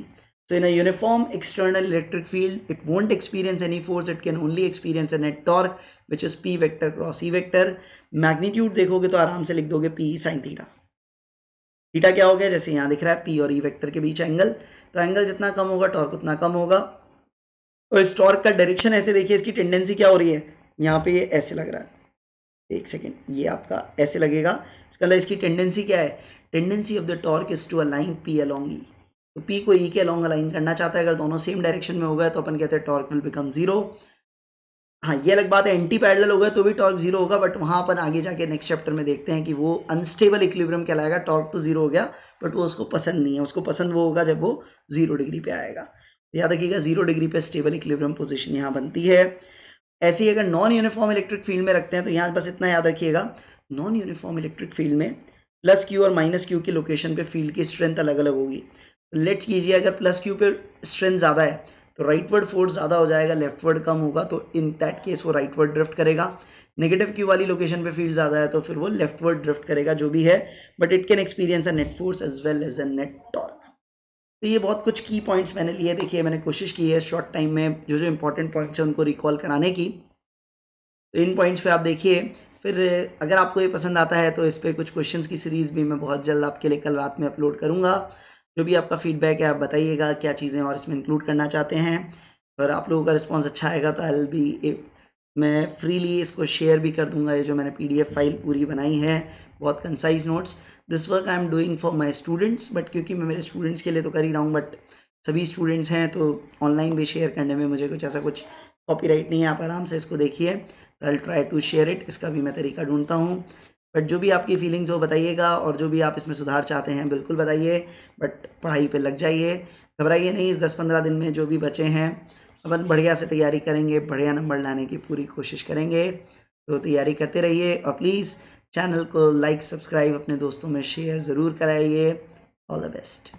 So in a uniform external electric field, it won't experience any force, it can only experience a net torque, which is P vector × E vector। Magnitude देखोगे तो आराम से लिख दोगे P sin थीटा। थीटा क्या हो गया, जैसे यहाँ दिख रहा है P और E वेक्टर के बीच एंगल, तो एंगल जितना कम होगा टॉर्क उतना कम होगा। तो इस टॉर्क का डायरेक्शन ऐसे देखिए, इसकी टेंडेंसी क्या हो रही है, यहाँ पे ये ऐसे लग रहा है, एक सेकेंड, ये आपका ऐसे लगेगा, इसका मतलब इसकी टेंडेंसी क्या है, tendency of the torque is to align P along E। तो P को E के अलॉन्ग अलाइन करना चाहता है, अगर दोनों सेम डायरेक्शन में हो गए तो अपन कहते हैं टॉर्क विल बिकम 0। हाँ, ये अलग बात है, एंटी पैरेलल हो गया तो भी टॉर्क 0 होगा, बट वहाँ अपन आगे जाके नेक्स्ट चैप्टर में देखते हैं कि वो अनस्टेबल इक्विलिब्रियम कहलाएगा। टॉर्क तो 0 हो गया बट वो उसको पसंद नहीं है, उसको पसंद वो होगा जब वो 0 डिग्री पे आएगा। याद रखिएगा 0 डिग्री पे स्टेबल इक्विलिब्रियम पोजिशन यहाँ बनती है। ऐसे ही अगर नॉन यूनिफॉर्म इलेक्ट्रिक फील्ड में रखते हैं तो यहाँ बस इतना याद रखिएगा, नॉन यूनिफॉर्म इलेक्ट्रिक फील्ड में +q और -q की लोकेशन पे फील्ड की स्ट्रेंथ अलग अलग होगी। लेट्स कीजिए अगर +q पे स्ट्रेंथ ज़्यादा है तो राइटवर्ड फोर्स ज़्यादा हो जाएगा, लेफ्टवर्ड कम होगा, तो इन दैट केस वो राइटवर्ड ड्रिफ्ट करेगा। नेगेटिव q वाली लोकेशन पे फील्ड ज़्यादा है तो फिर वो लेफ्टवर्ड ड्रिफ्ट करेगा, जो भी है, but it can experience a net force as well as a net torque. तो ये बहुत कुछ की पॉइंट्स मैंने लिए, देखिए मैंने कोशिश की है शॉर्ट टाइम में जो जो इंपॉर्टेंट पॉइंट्स हैं उनको रिकॉल कराने की। तो इन पॉइंट्स पे आप देखिए, फिर अगर आपको ये पसंद आता है तो इस पर कुछ क्वेश्चंस की सीरीज़ भी मैं बहुत जल्द आपके लिए कल रात में अपलोड करूँगा। जो भी आपका फीडबैक है आप बताइएगा क्या चीज़ें और इसमें इंक्लूड करना चाहते हैं, और आप लोगों का रिस्पॉन्स अच्छा आएगा तो आई बी, मैं फ्रीली इसको शेयर भी कर दूंगा। ये जो मैंने PDF फाइल पूरी बनाई है, बहुत concise notes, this work I am doing for my students, but क्योंकि मैं मेरे स्टूडेंट्स के लिए तो कर ही रहा हूँ, बट सभी स्टूडेंट्स हैं तो ऑनलाइन भी शेयर करने में मुझे कुछ ऐसा कुछ कॉपीराइट नहीं है। आप आराम से इसको देखिए, तो I try to share it, इसका भी मैं तरीका ढूंढता हूँ। बट जो भी आपकी फीलिंग्स हो बताइएगा, और जो भी आप इसमें सुधार चाहते हैं बिल्कुल बताइए, बट पढ़ाई पे लग जाइए, घबराइए नहीं। इस 10-15 दिन में जो भी बचे हैं अपन बढ़िया से तैयारी करेंगे, बढ़िया नंबर लाने की पूरी कोशिश करेंगे, तो तैयारी करते रहिए। और प्लीज़ चैनल को लाइक सब्सक्राइब अपने दोस्तों में शेयर ज़रूर कराइए। All the best.